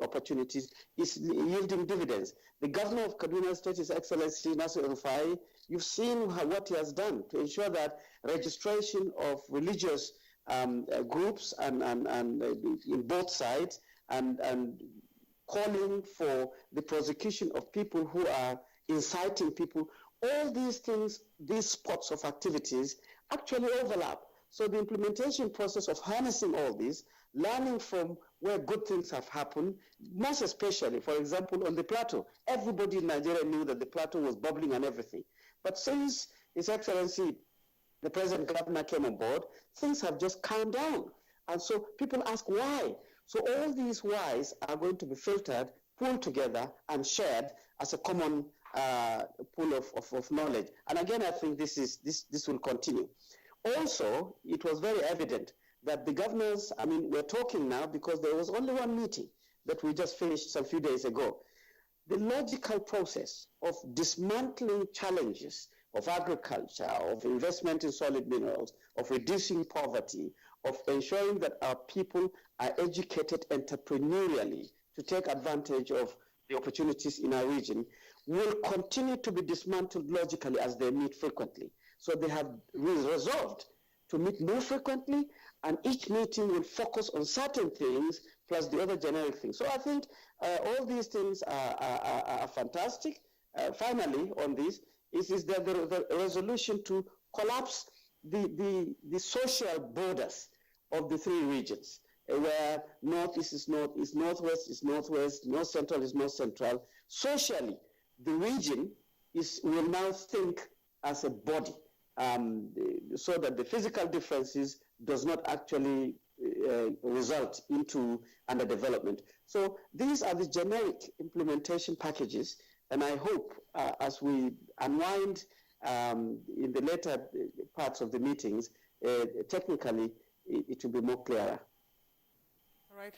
opportunities, is yielding dividends. The governor of Kaduna State, His Excellency Nasir Rufai, you've seen what he has done to ensure that registration of religious groups and in both sides, and calling for the prosecution of people who are inciting people. All these things, these spots of activities actually overlap. So the implementation process of harnessing all this, learning from where good things have happened, most especially, for example, on the plateau. Everybody in Nigeria knew that the plateau was bubbling and everything. But since His Excellency, the present governor, came on board, things have just calmed down. And so people ask why. So all these whys are going to be filtered, pulled together, and shared as a common pool of knowledge. And again, I think this will continue. Also, it was very evident that the governors, I mean, we're talking now because there was only one meeting that we just finished some few days ago. The logical process of dismantling challenges of agriculture, of investment in solid minerals, of reducing poverty, of ensuring that our people are educated entrepreneurially to take advantage of the opportunities in our region, will continue to be dismantled logically as they meet frequently. So they have resolved to meet more frequently, and each meeting will focus on certain things plus the other generic things. So I think all these things are fantastic. Finally, on this, is the resolution to collapse the social borders of the three regions, where northeast is northwest is northwest, north central is north central. Socially, the region will now think as a body, so that the physical differences does not actually result into underdevelopment. So these are the generic implementation packages, and I hope as we unwind in the later parts of the meetings, technically it will be more clearer. All right,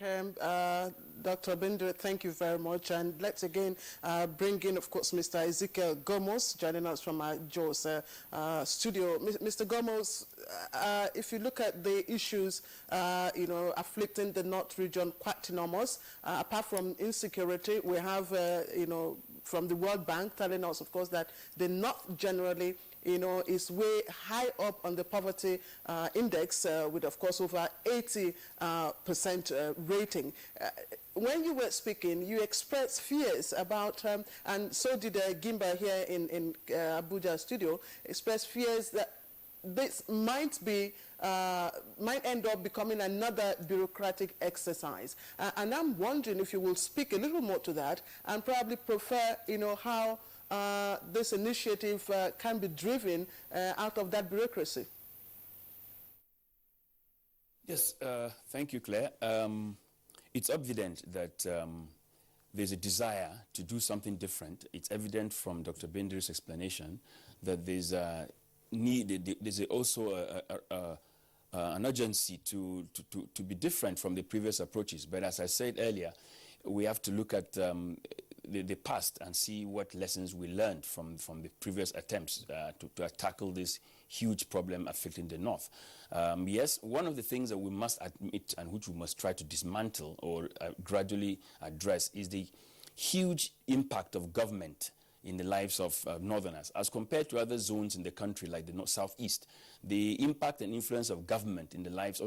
Dr. Bindre, thank you very much. And let's again bring in, of course, Mr. Ezekiel Gomos, joining us from our Jos studio. Mr. Gomos, if you look at the issues, afflicting the North region, quite enormous. Apart from insecurity, we have, from the World Bank telling us, of course, that the North generally is way high up on the poverty index with, of course, over 80% rating. When you were speaking, you expressed fears about, and so did Gimba here in Abuja studio, expressed fears that this might end up becoming another bureaucratic exercise. And I'm wondering if you will speak a little more to that and probably prefer, how this initiative can be driven out of that bureaucracy. Yes, thank you, Claire. It's evident that there's a desire to do something different. It's evident from Dr. Bindre's explanation that there's a need, there's also an urgency to be different from the previous approaches. But as I said earlier, we have to look at the past and see what lessons we learned from the previous attempts to tackle this huge problem affecting the North. Yes, one of the things that we must admit and which we must try to dismantle or gradually address is the huge impact of government in the lives of Northerners. As compared to other zones in the country like the Southeast, the impact and influence of government in the lives,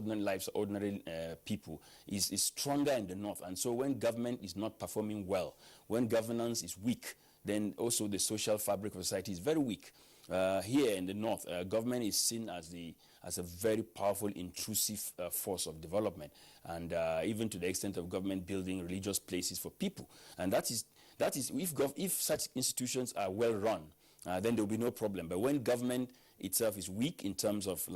ordinary people is stronger in the North. And so when government is not performing well, when governance is weak, then also the social fabric of society is very weak. Here in the North, government is seen as a very powerful, intrusive force of development, and even to the extent of government building religious places for people. And that is if such institutions are well run, then there will be no problem. But when government itself is weak in terms of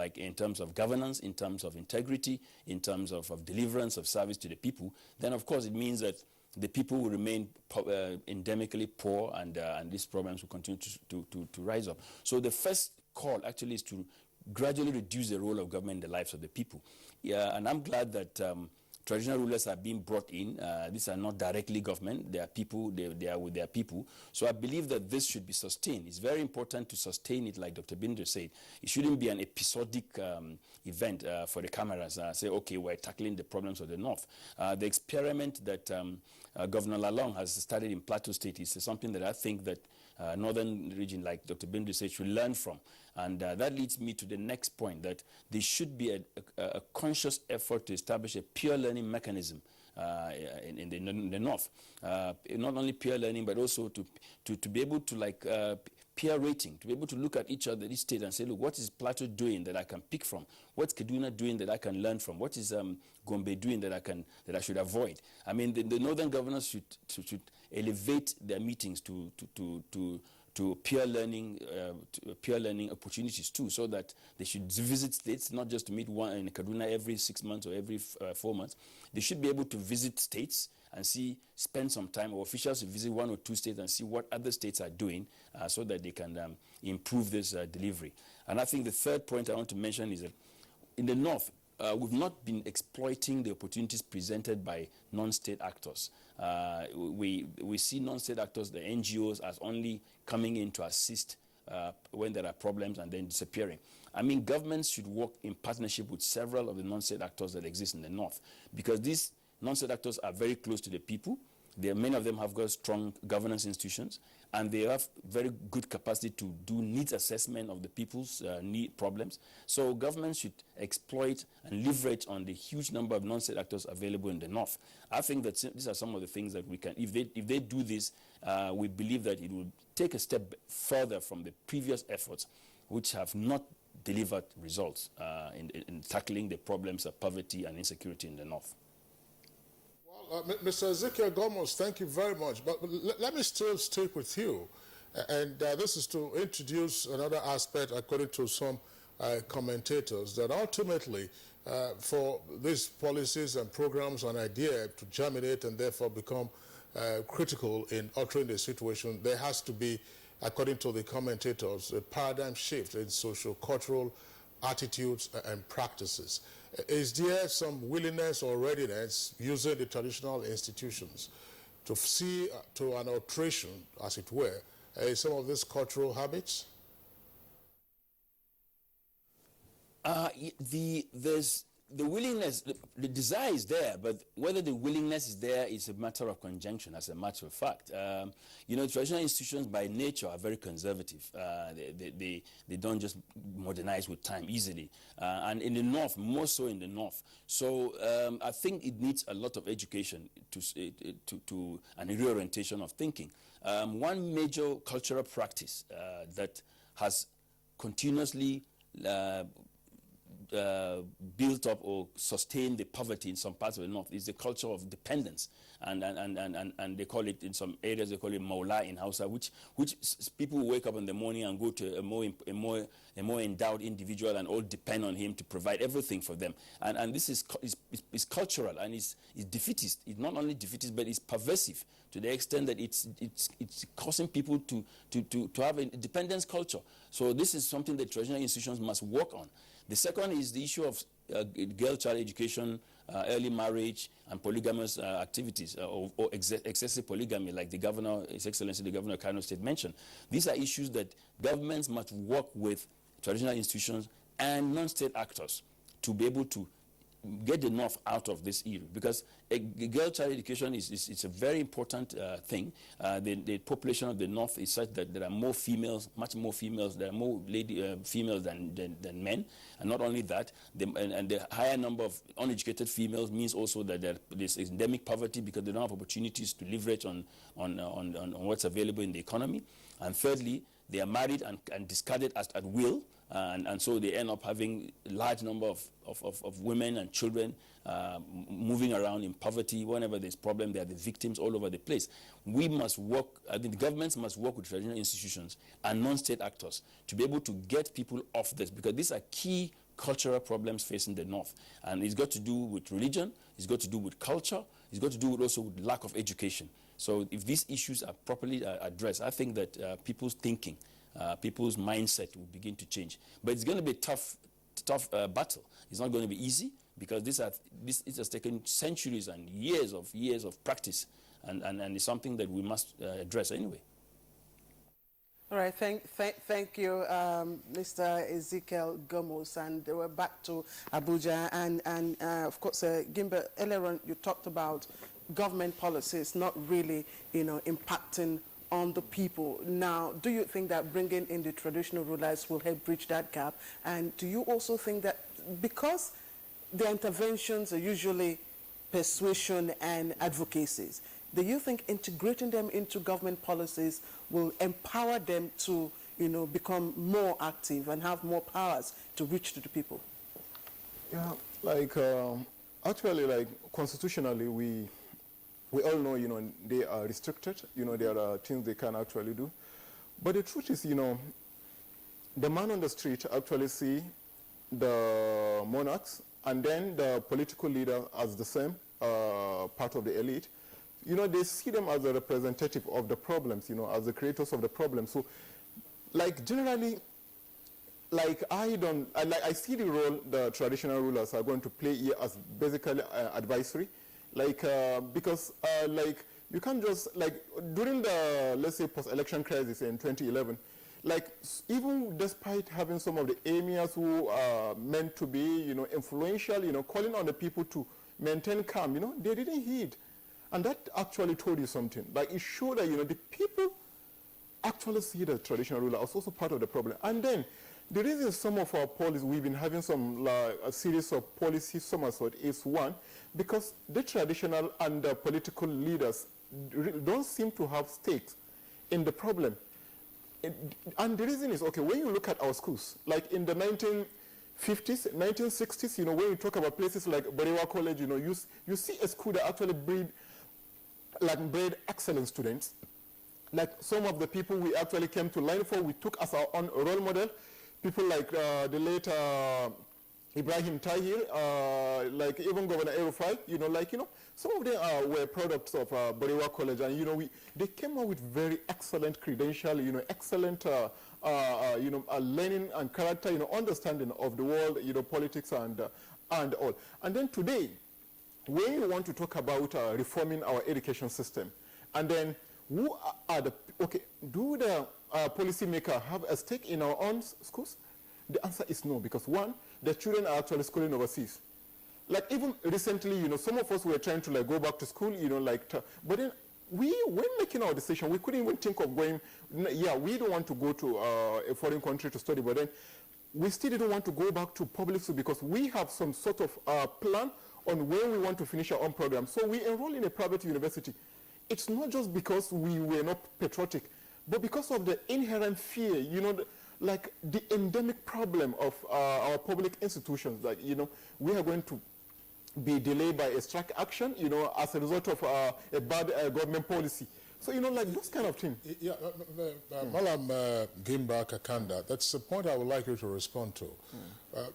governance, in terms of integrity, in terms of deliverance of service to the people, then of course it means that the people will remain endemically poor, and these problems will continue to rise up. So the first call actually is to gradually reduce the role of government in the lives of the people. Yeah, and I'm glad that traditional rulers are being brought in. These are not directly government. They are people. They are with their people. So I believe that this should be sustained. It's very important to sustain it, like Dr. Bindre said. It shouldn't be an episodic event for the cameras. Say, okay, we're tackling the problems of the North. The experiment that Governor Lalong has started in Plateau State is something that I think that northern region, like Dr. Bindre said, should learn from. And that leads me to the next point, that there should be a conscious effort to establish a peer learning mechanism in the North. Not only peer learning, but also to be able to peer rating, to be able to look at each state and say, look, what is Plateau doing that I can pick from? What's Kaduna doing that I can learn from? What is Gombe doing that I should avoid? I mean, the northern governors should elevate their meetings to to peer learning opportunities too, so that they should visit states, not just to meet one in Kaduna every 6 months or every 4 months. They should be able to visit states and spend some time, or officials to visit 1 or 2 states and see what other states are doing so that they can improve this delivery. And I think the third point I want to mention is that in the North, we've not been exploiting the opportunities presented by non-state actors. We see non-state actors, the NGOs, as only coming in to assist when there are problems and then disappearing. I mean, governments should work in partnership with several of the non-state actors that exist in the North, because these non-state actors are very close to the people. Many of them have got strong governance institutions, and they have very good capacity to do needs assessment of the people's need problems. So governments should exploit and leverage on the huge number of non-state actors available in the North. I think that these are some of the things that we can, if they do this, we believe that it will take a step further from the previous efforts, which have not delivered results in tackling the problems of poverty and insecurity in the North. Mr. Ezekiel Gomos, thank you very much. But let me still stick with you. And this is to introduce another aspect, according to some commentators, that ultimately for these policies and programs and idea to germinate and therefore become critical in altering the situation, there has to be, according to the commentators, a paradigm shift in social-cultural attitudes and practices. Is there some willingness or readiness using the traditional institutions to see to an alteration, as it were, some of these cultural habits? The willingness, the desire is there, but whether the willingness is there is a matter of conjunction, as a matter of fact. You know, traditional institutions by nature are very conservative. They don't just modernize with time easily. And in the North, more so in the North. So I think it needs a lot of education to and a reorientation of thinking. One major cultural practice that has continuously built up or sustained the poverty in some parts of the North is the culture of dependence, and they call it, in some areas they call it maula in Hausa, which people wake up in the morning and go to a more endowed individual and all depend on him to provide everything for them, and this is cultural and is defeatist. It's not only defeatist, but it's pervasive to the extent that it's causing people to have a dependence culture. So this is something that traditional institutions must work on. The second is the issue of girl-child education, early marriage, and polygamous activities, or excessive polygamy, like His Excellency the Governor of Kano State mentioned. These are issues that governments must work with traditional institutions and non-state actors to be able to get the North out of this era, because girl-child education is a very important thing. The population of the North is such that there are more females, much more females. There are more females than men, and not only that, and the higher number of uneducated females means also that there's endemic poverty because they don't have opportunities to leverage on what's available in the economy. And thirdly, they are married and discarded at will. And so they end up having a large number of women and children moving around in poverty. Whenever there's problem, they are the victims all over the place. We must work, I think the governments must work with traditional institutions and non-state actors to be able to get people off this, because these are key cultural problems facing the North. And it's got to do with religion, it's got to do with culture, it's got to do also with lack of education. So if these issues are properly addressed, I think that people's thinking, people's mindset will begin to change. But it's going to be a tough battle. It's not going to be easy, because this has taken centuries and years of practice, and it's something that we must address anyway. All right, thank you, Mr. Ezekiel Gomos, and we're back to Abuja, and of course, Gimba, earlier on you talked about government policies not really, impacting on the people. Now, do you think that bringing in the traditional rulers will help bridge that gap? And do you also think that because the interventions are usually persuasion and advocacies, do you think integrating them into government policies will empower them to, become more active and have more powers to reach to the people? Yeah, actually, constitutionally, we all know, they are restricted. There are things they can actually do. But the truth is, you know, the man on the street actually see the monarchs and then the political leader as the same part of the elite. You know, they see them as a representative of the problems, you know, as the creators of the problem. So, like, generally, like, I see the role the traditional rulers are going to play here as basically advisory. Like, because, like, you can't just, like, during the, let's say, post-election crisis in 2011, like, even despite having some of the emirs who are meant to be, you know, influential, you know, calling on the people to maintain calm, you know, they didn't heed. And that actually told you something. Like, it showed that, you know, the people actually see the traditional ruler as also part of the problem. And then, the reason some of our policies, we've been having some, like, a series of policy somersault is one, because the traditional and the political leaders don't seem to have stakes in the problem. And the reason is, okay, when you look at our schools, like in the 1950s, 1960s, you know, when you talk about places like Barewa College, you know, you see a school that actually bred excellent students. Like some of the people we actually came to line for, we took as our own role model, people like the late Ibrahim Tahir, like even Governor El-Rufai, you know, like, you know, some of them were products of Barewa College, and, you know, they came out with very excellent credential, you know, excellent, you know, learning and character, you know, understanding of the world, you know, politics and all. And then today, when you want to talk about reforming our education system, and then who are the, okay, do the policymakers have a stake in our own schools? The answer is no, because one, the children are actually schooling overseas. Like even recently, you know, some of us were trying to like go back to school, you know, like, but then when making our decision, we couldn't even think of going, yeah, we don't want to go to a foreign country to study, but then we still didn't want to go back to public school because we have some sort of plan on when we want to finish our own program. So we enroll in a private university. It's not just because we were not patriotic, but because of the inherent fear, you know, like the endemic problem of our public institutions, like, you know, we are going to be delayed by a strike action, you know, as a result of a bad government policy. So, you know, like those kind of things. Yeah, Malam Gimba Kakanda, that's the point I would like you to respond to.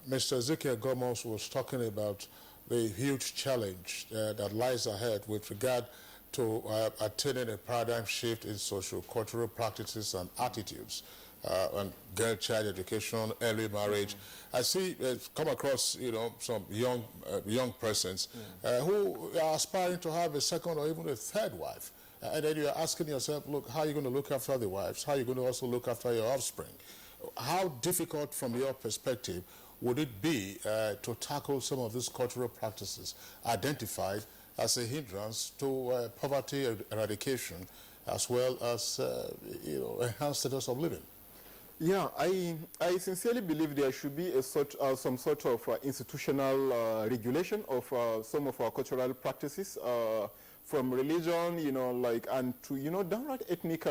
Mr. Ezekiel Gomos was talking about the huge challenge that lies ahead with regard to attaining a paradigm shift in socio-cultural practices and attitudes. And girl child education, early marriage. I see, come across, you know, some young persons who are aspiring to have a second or even a third wife. And then you're asking yourself, look, how are you going to look after the wives? How are you going to also look after your offspring? How difficult from your perspective would it be to tackle some of these cultural practices identified as a hindrance to poverty eradication as well as, you know, enhanced status of living? Yeah, I sincerely believe there should be some sort of institutional regulation of some of our cultural practices, from religion, you know, like, and to, you know, downright ethnic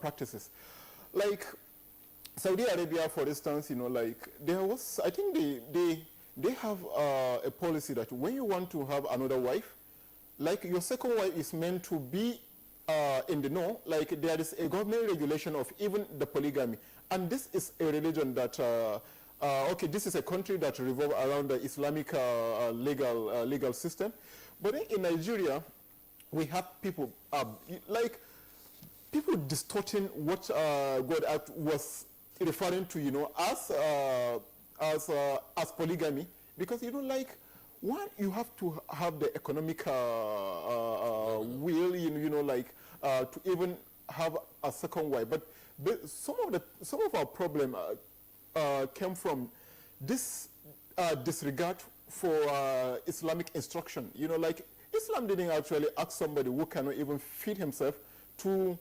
practices. Like Saudi Arabia, for instance, you know, like there was, I think they have a policy that when you want to have another wife, like your second wife is meant to be in the know, like there is a government regulation of even the polygamy. And this is a religion that, okay, this is a country that revolves around the Islamic legal system. But in Nigeria, we have people, like, people distorting what God was referring to, you know, as polygamy. Because, you know, like, one, you have to have the economic will, you know, like, to even have a second wife. But some of our problem came from this disregard for Islamic instruction. You know, like Islam didn't actually ask somebody who cannot even feed himself to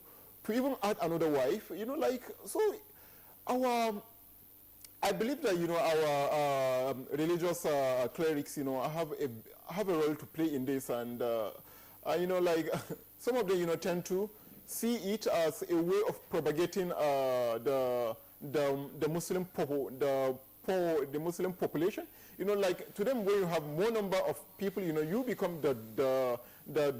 even add another wife. You know, like, so I believe that, you know, our religious clerics, you know, have a role to play in this, and you know, like some of them, you know, tend to see it as a way of propagating the Muslim the Muslim population. You know, like to them, when you have more number of people, you know, you become the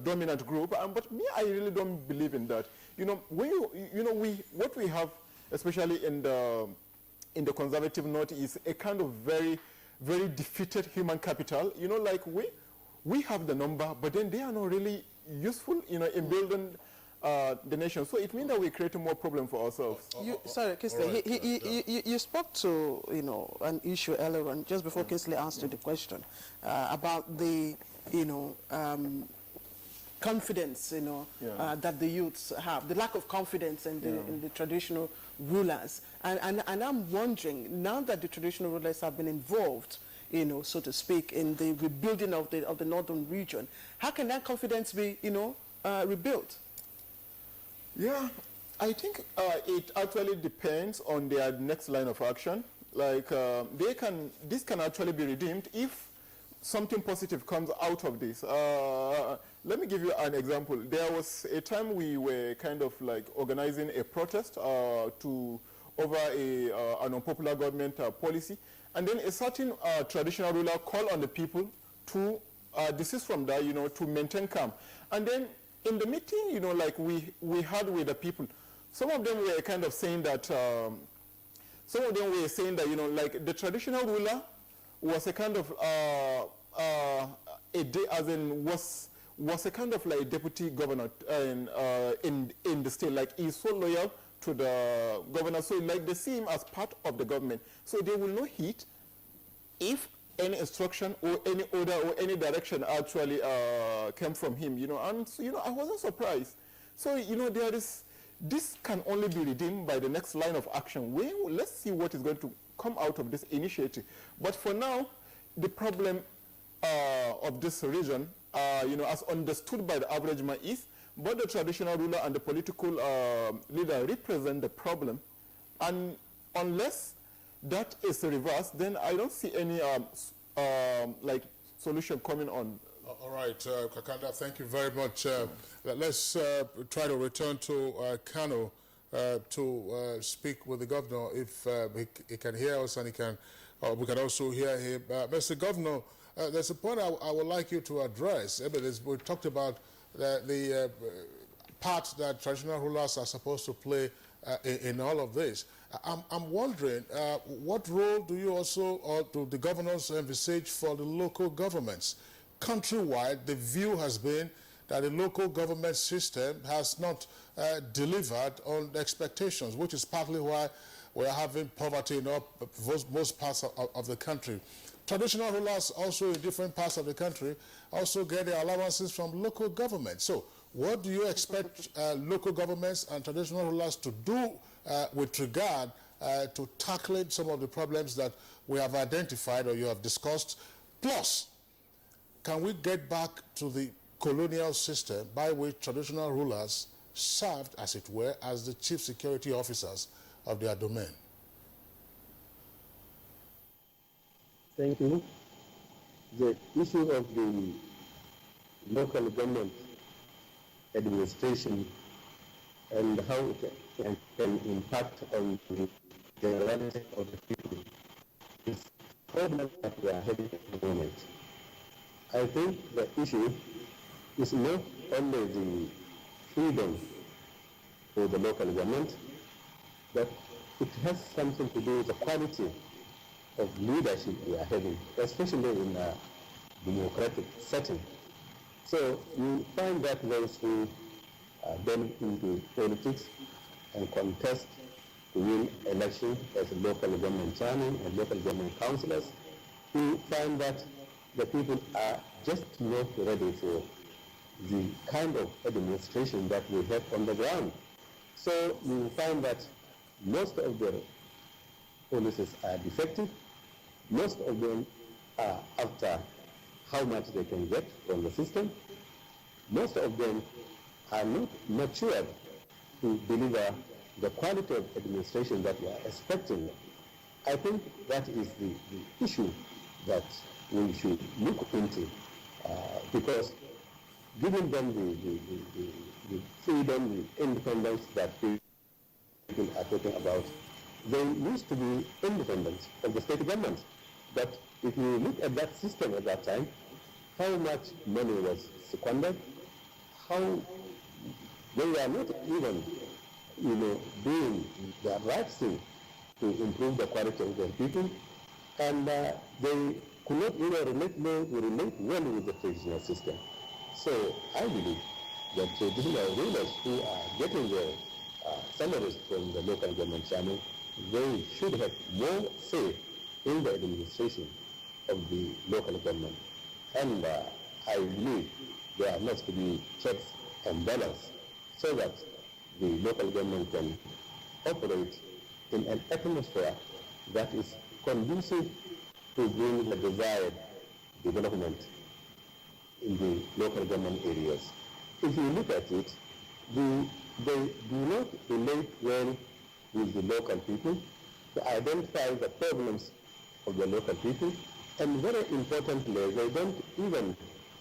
dominant group. But me, I really don't believe in that. You know, when what we have, especially in the conservative north, is a kind of very, very defeated human capital. You know, like we have the number, but then they are not really useful, you know, in building the nation. So it means that we're creating more problem for ourselves. Sorry, Kingsley, you spoke to, you know, an issue earlier on, just before Kingsley asked you the question, about the, you know, confidence, you know, that the youths have, the lack of confidence in the traditional rulers. And I'm wondering, now that the traditional rulers have been involved, you know, so to speak, in the rebuilding of the northern region, how can that confidence be, you know, rebuilt? Yeah, I think it actually depends on their next line of action. Like, this can actually be redeemed if something positive comes out of this. Let me give you an example. There was a time we were kind of like organizing a protest over an unpopular government policy, and then a certain traditional ruler called on the people to desist from that, you know, to maintain calm. And then in the meeting, you know, like we had with the people, some of them were kind of saying that, you know, like the traditional ruler was a kind of was a kind of like deputy governor in the state. Like, he's so loyal to the governor, so like they see him as part of the government. So they will not hit if any instruction or any order or any direction actually came from him, you know. And so, you know, I wasn't surprised. So, you know, this can only be redeemed by the next line of action. Let's see what is going to come out of this initiative. But for now, the problem of this region, you know, as understood by the average man, is both the traditional ruler and the political leader represent the problem. And unless that is reversed, then I don't see any like solution coming on. All right, Kakanda, thank you very much. Let's try to return to Kano to speak with the governor if he can hear us, and we can also hear him. Mr. Governor, there's a point I would like you to address. We talked about the part that traditional rulers are supposed to play in all of this. I'm wondering, what role do you also, or do the governors envisage for the local governments? Countrywide, the view has been that the local government system has not delivered on the expectations, which is partly why we're having poverty in most parts of the country. Traditional rulers also in different parts of the country also get their allowances from local government. So what do you expect local governments and traditional rulers to do with regard to tackling some of the problems that we have identified or you have discussed? Plus, can we get back to the colonial system by which traditional rulers served, as it were, as the chief security officers of their domain? Thank you. The issue of the local government administration and how it can impact on the generality of the people is a problem that we are having at the moment. I think the issue is not only the freedom for the local government, but it has something to do with the quality of leadership we are having, especially in a democratic setting. So you find that those who delve into politics and contest to win election as local government chairman and local government councillors, you find that the people are just not ready for the kind of administration that we have on the ground. So you find that most of the policies are defective. Most of them are after how much they can get from the system. Most of them are not matured to deliver the quality of administration that we are expecting. I think that is the issue that we should look into, because giving them the freedom, the independence that people are talking about, they used to be independent of the state government. But if you look at that system at that time, how much money was squandered, how They are not even, doing the right thing to improve the quality of their people, and they could not even relate well with the traditional system. So I believe that traditional rulers who are getting their salaries from the local government channel, they should have more say in the administration of the local government. And I believe there must be checks and balance so that the local government can operate in an atmosphere that is conducive to bring the desired development in the local government areas. If you look at it, they do not relate well with the local people to identify the problems of the local people, and very importantly, they don't even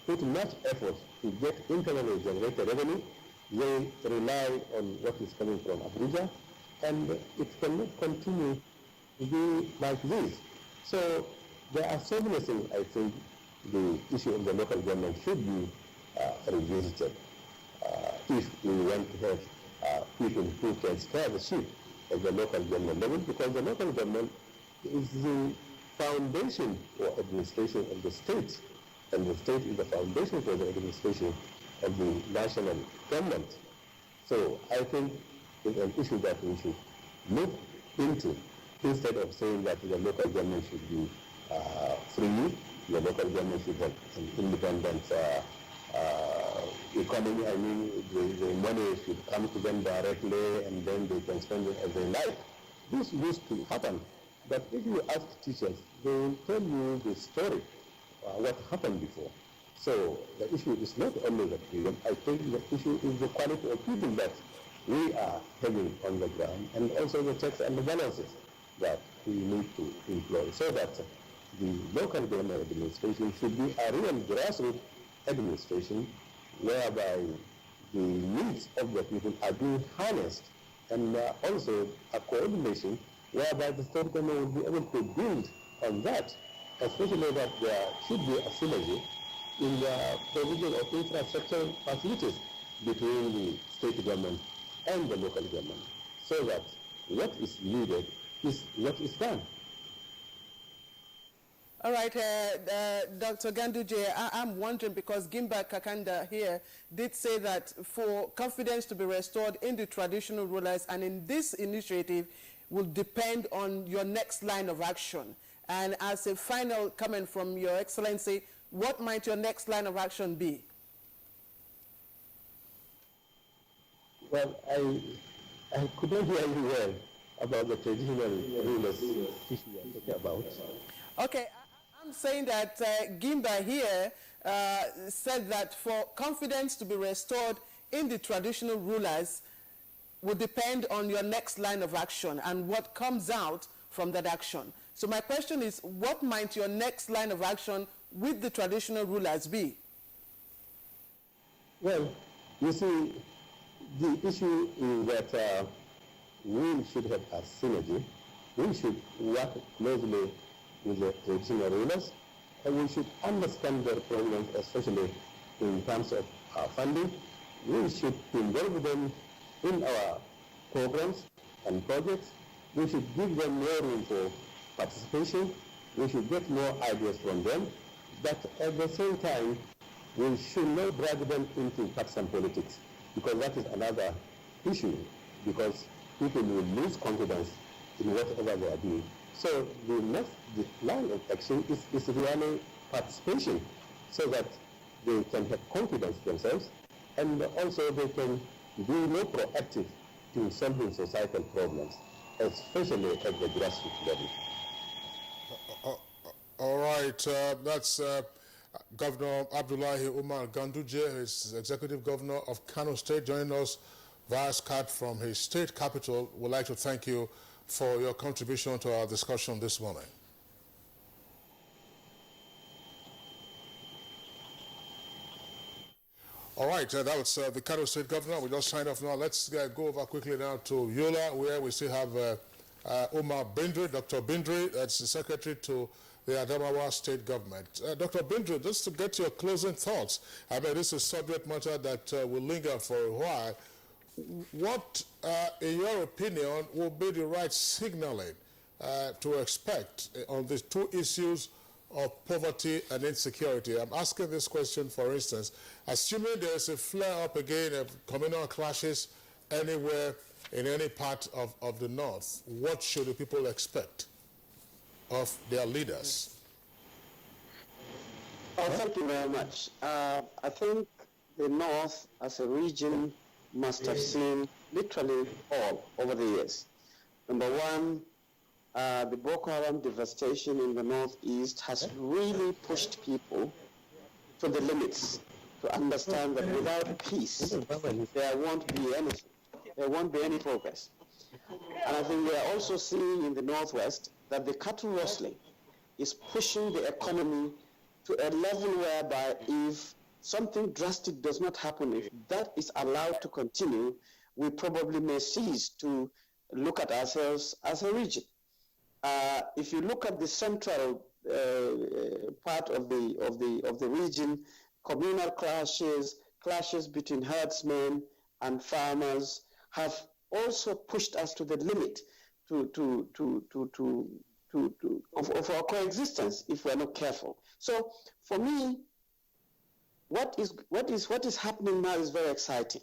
put much effort to get internally generated revenue. They rely on what is coming from Abuja, and it cannot continue to be like this. So there are so many things I think the issue of the local government should be revisited if we want to have people who can steer the ship at the local government level, because the local government is the foundation for administration of the state, and the state is the foundation for the administration of the national government. So I think it's an issue that we should look into, instead of saying that the local government should be free, the local government should have an independent economy. I mean, the money should come to them directly and then they can spend it as they like. This used to happen. But if you ask teachers, they will tell you the story, what happened before. So the issue is not only the freedom. I think the issue is the quality of people that we are having on the ground, and also the checks and the balances that we need to employ, so that the local government administration should be a real grassroots administration whereby the needs of the people are being harnessed, and also a coordination whereby the state government will be able to build on that, especially that there should be a synergy in the provision of infrastructure facilities between the state government and the local government, so that what is needed is what is done. All right, Dr. Ganduje, I'm wondering, because Gimba Kakanda here did say that for confidence to be restored in the traditional rulers and in this initiative will depend on your next line of action. And as a final comment from Your Excellency, what might your next line of action be? Well, I couldn't hear you well about the traditional rulers issue you're talking about. Okay, I'm saying that Gimba here said that for confidence to be restored in the traditional rulers will depend on your next line of action and what comes out from that action. So my question is, what might your next line of action with the traditional rulers be? Well, you see, the issue is that we should have a synergy. We should work closely with the traditional rulers, and we should understand their problems, especially in terms of funding. We should involve them in our programs and projects. We should give them more room for participation. We should get more ideas from them. But at the same time, we should not drag them into partisan politics, because that is another issue, because people will lose confidence in whatever they are doing. So the line of action is really participation, so that they can have confidence themselves, and also they can be more proactive in solving societal problems, especially at the grassroots level. All right, that's Governor Abdullahi Umar Ganduje, his Executive Governor of Kano State, joining us via Skype from his state capital. We'd like to thank you for your contribution to our discussion this morning. All right, that was the Kano State Governor. We just signed off now. Let's go over quickly now to Yola, where we still have Umar Bindri, Dr. Bindri, that's the Secretary to the Adamawa State Government. Dr. Bindri, just to get your closing thoughts, I mean, this is a subject matter that will linger for a while. what, in your opinion, will be the right signaling to expect on these two issues of poverty and insecurity? I'm asking this question, for instance, assuming there's a flare-up again of communal clashes anywhere in any part of the North, what should the people expect of their leaders? Oh, thank you very much. I think the North as a region must have seen literally all over the years. Number one, the Boko Haram devastation in the Northeast has really pushed people to the limits to understand that without peace, there won't be anything. There won't be any progress. And I think we are also seeing in the Northwest that the cattle rustling is pushing the economy to a level whereby if something drastic does not happen, if that is allowed to continue, we probably may cease to look at ourselves as a region. If you look at the central part of the region, communal clashes between herdsmen and farmers have also pushed us to the limit of our coexistence if we're not careful. So for me, what is happening now is very exciting.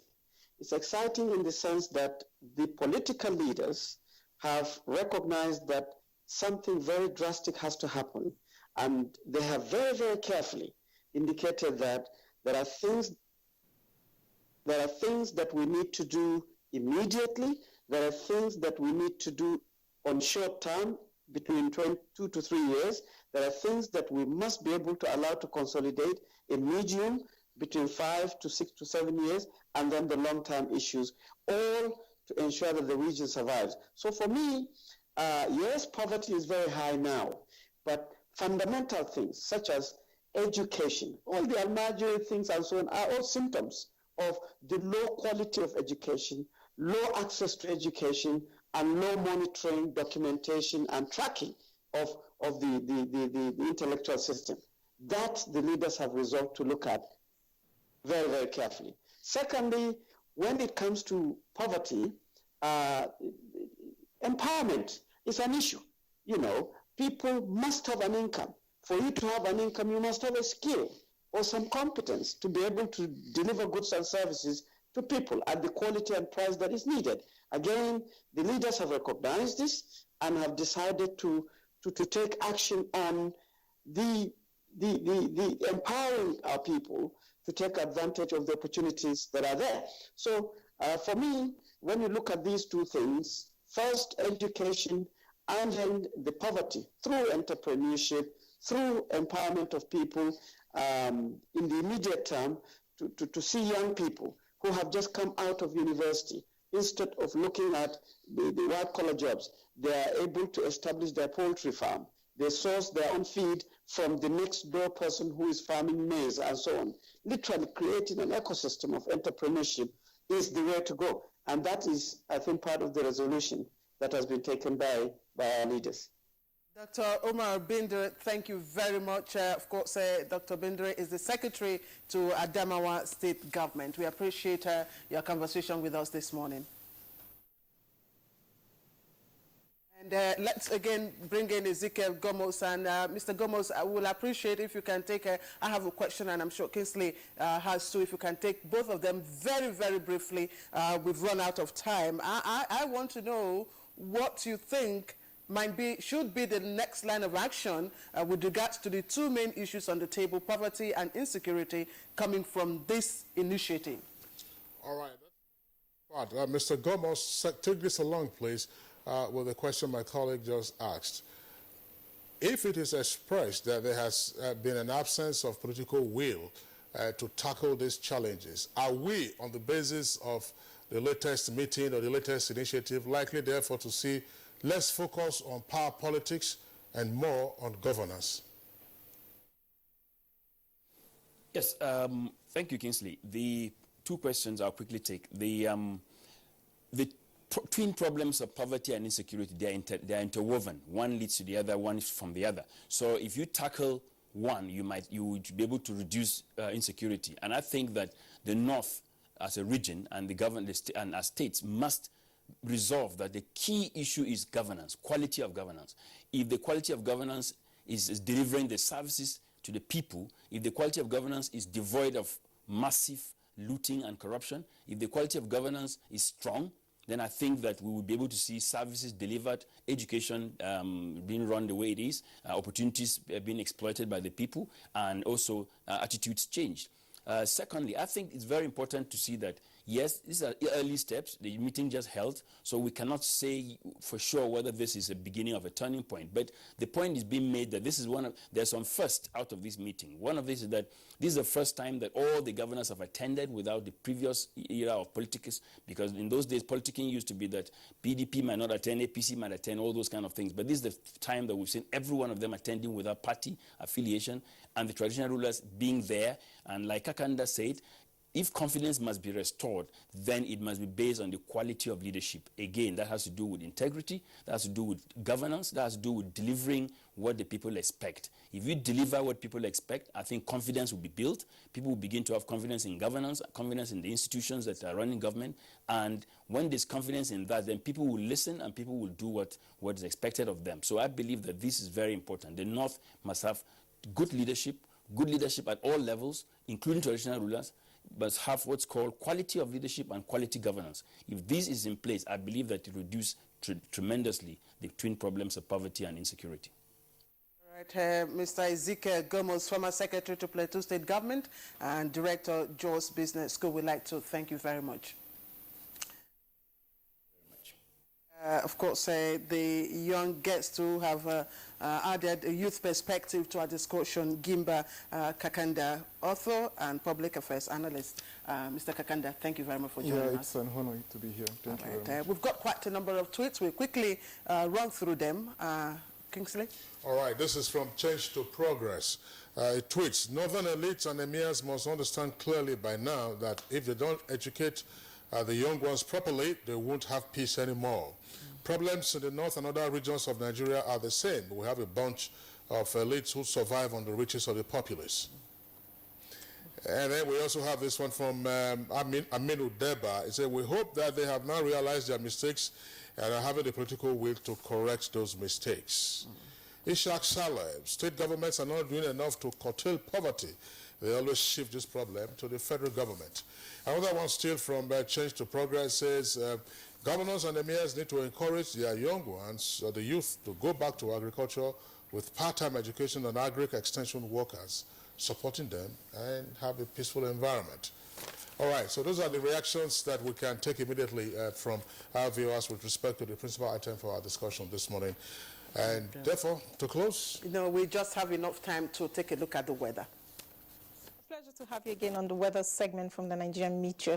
It's exciting in the sense that the political leaders have recognized that something very drastic has to happen, and they have very, very carefully indicated that there are things that we need to do immediately. There are things that we need to do on short term, between 2 to 3 years. There are things that we must be able to allow to consolidate in medium, between 5 to 6 to 7 years, and then the long-term issues, all to ensure that the region survives. So for me, yes, poverty is very high now, but fundamental things such as education, all the Almajiri things and so on are all symptoms of the low quality of education, low access to education, and low monitoring, documentation, and tracking of the intellectual system. That the leaders have resolved to look at very, very carefully. Secondly, when it comes to poverty, empowerment is an issue. You know, people must have an income. For you to have an income, you must have a skill or some competence to be able to deliver goods and services to people at the quality and price that is needed. Again, the leaders have recognized this and have decided to take action on the empowering our people to take advantage of the opportunities that are there. So for me, when you look at these two things, first education and then the poverty through entrepreneurship, through empowerment of people in the immediate term, to see young people who have just come out of university, instead of looking at the white-collar jobs, they are able to establish their poultry farm. They source their own feed from the next door person who is farming maize and so on. Literally creating an ecosystem of entrepreneurship is the way to go. And that is, I think, part of the resolution that has been taken by our leaders. Dr. Omar Bindre, thank you very much. Of course, Dr. Bindre is the Secretary to Adamawa State Government. We appreciate your conversation with us this morning. And let's again bring in Ezekiel Gomos. And Mr. Gomos, I will appreciate if you can take I have a question, and I'm sure Kingsley has too. If you can take both of them very, very briefly. We've run out of time. I want to know what you think should be the next line of action with regards to the two main issues on the table, poverty and insecurity, coming from this initiative. All right. Mr. Gomos, take this along, please, with the question my colleague just asked. If it is expressed that there has been an absence of political will to tackle these challenges, are we, on the basis of the latest meeting or the latest initiative, likely therefore to see less focus on power politics and more on governance? Yes, thank you, Kingsley. The two questions I'll quickly take. The twin problems of poverty and insecurity, they are interwoven. One leads to the other, one is from the other. So if you tackle one, you would be able to reduce insecurity. And I think that the North as a region, and the government and as states must resolve that the key issue is governance, quality of governance. If the quality of governance is delivering the services to the people, if the quality of governance is devoid of massive looting and corruption, if the quality of governance is strong, then I think that we will be able to see services delivered, education being run the way it is, opportunities being exploited by the people, and also attitudes changed. Secondly, I think it's very important to see that, yes, these are early steps. The meeting just held, so we cannot say for sure whether this is a beginning of a turning point. But the point is being made that this is there's some first out of this meeting. One of this is that this is the first time that all the governors have attended without the previous era of politics, because in those days, politicking used to be that PDP might not attend, APC might attend, all those kind of things. But this is the time that we've seen every one of them attending without party affiliation, and the traditional rulers being there. And like Kakanda said, if confidence must be restored, then it must be based on the quality of leadership. Again, that has to do with integrity, that has to do with governance, that has to do with delivering what the people expect. If you deliver what people expect, I think confidence will be built. People will begin to have confidence in governance, confidence in the institutions that are running government. And when there's confidence in that, then people will listen and people will do what is expected of them. So I believe that this is very important. The North must have good leadership at all levels, including traditional rulers, but have what's called quality of leadership and quality governance. If this is in place, I believe that it will reduce tremendously the twin problems of poverty and insecurity. All right, Mr. Ezekiel Gomos, former Secretary to Plateau State Government and Director, Jos Business School, we'd like to thank you very much. Of course, the young guests who have added a youth perspective to our discussion, Gimba Kakanda, author and public affairs analyst. Mr. Kakanda, thank you very much for joining us. Yeah, it's an honor to be here. Thank you very much. We've got quite a number of tweets. We'll quickly run through them. Kingsley? All right, this is from Change to Progress. It tweets, Northern elites and emirs must understand clearly by now that if they don't educate the young ones properly, they won't have peace anymore. Problems in the north and other regions of Nigeria are the same. We have a bunch of elites who survive on the riches of the populace. And then we also have this one from Aminu Deba. He said, we hope that they have now realized their mistakes and are having the political will to correct those mistakes. Ishaq Saleh, state governments are not doing enough to curtail poverty. They always shift this problem to the federal government. Another one still from Change to Progress says, governors and emirs need to encourage their young ones, the youth, to go back to agriculture with part-time education and agri-extension workers, supporting them and have a peaceful environment. All right, so those are the reactions that we can take immediately from our viewers with respect to the principal item for our discussion this morning. And therefore, to close... we just have enough time to take a look at the weather. Pleasure to have you again on the weather segment from the Nigerian Meteorology.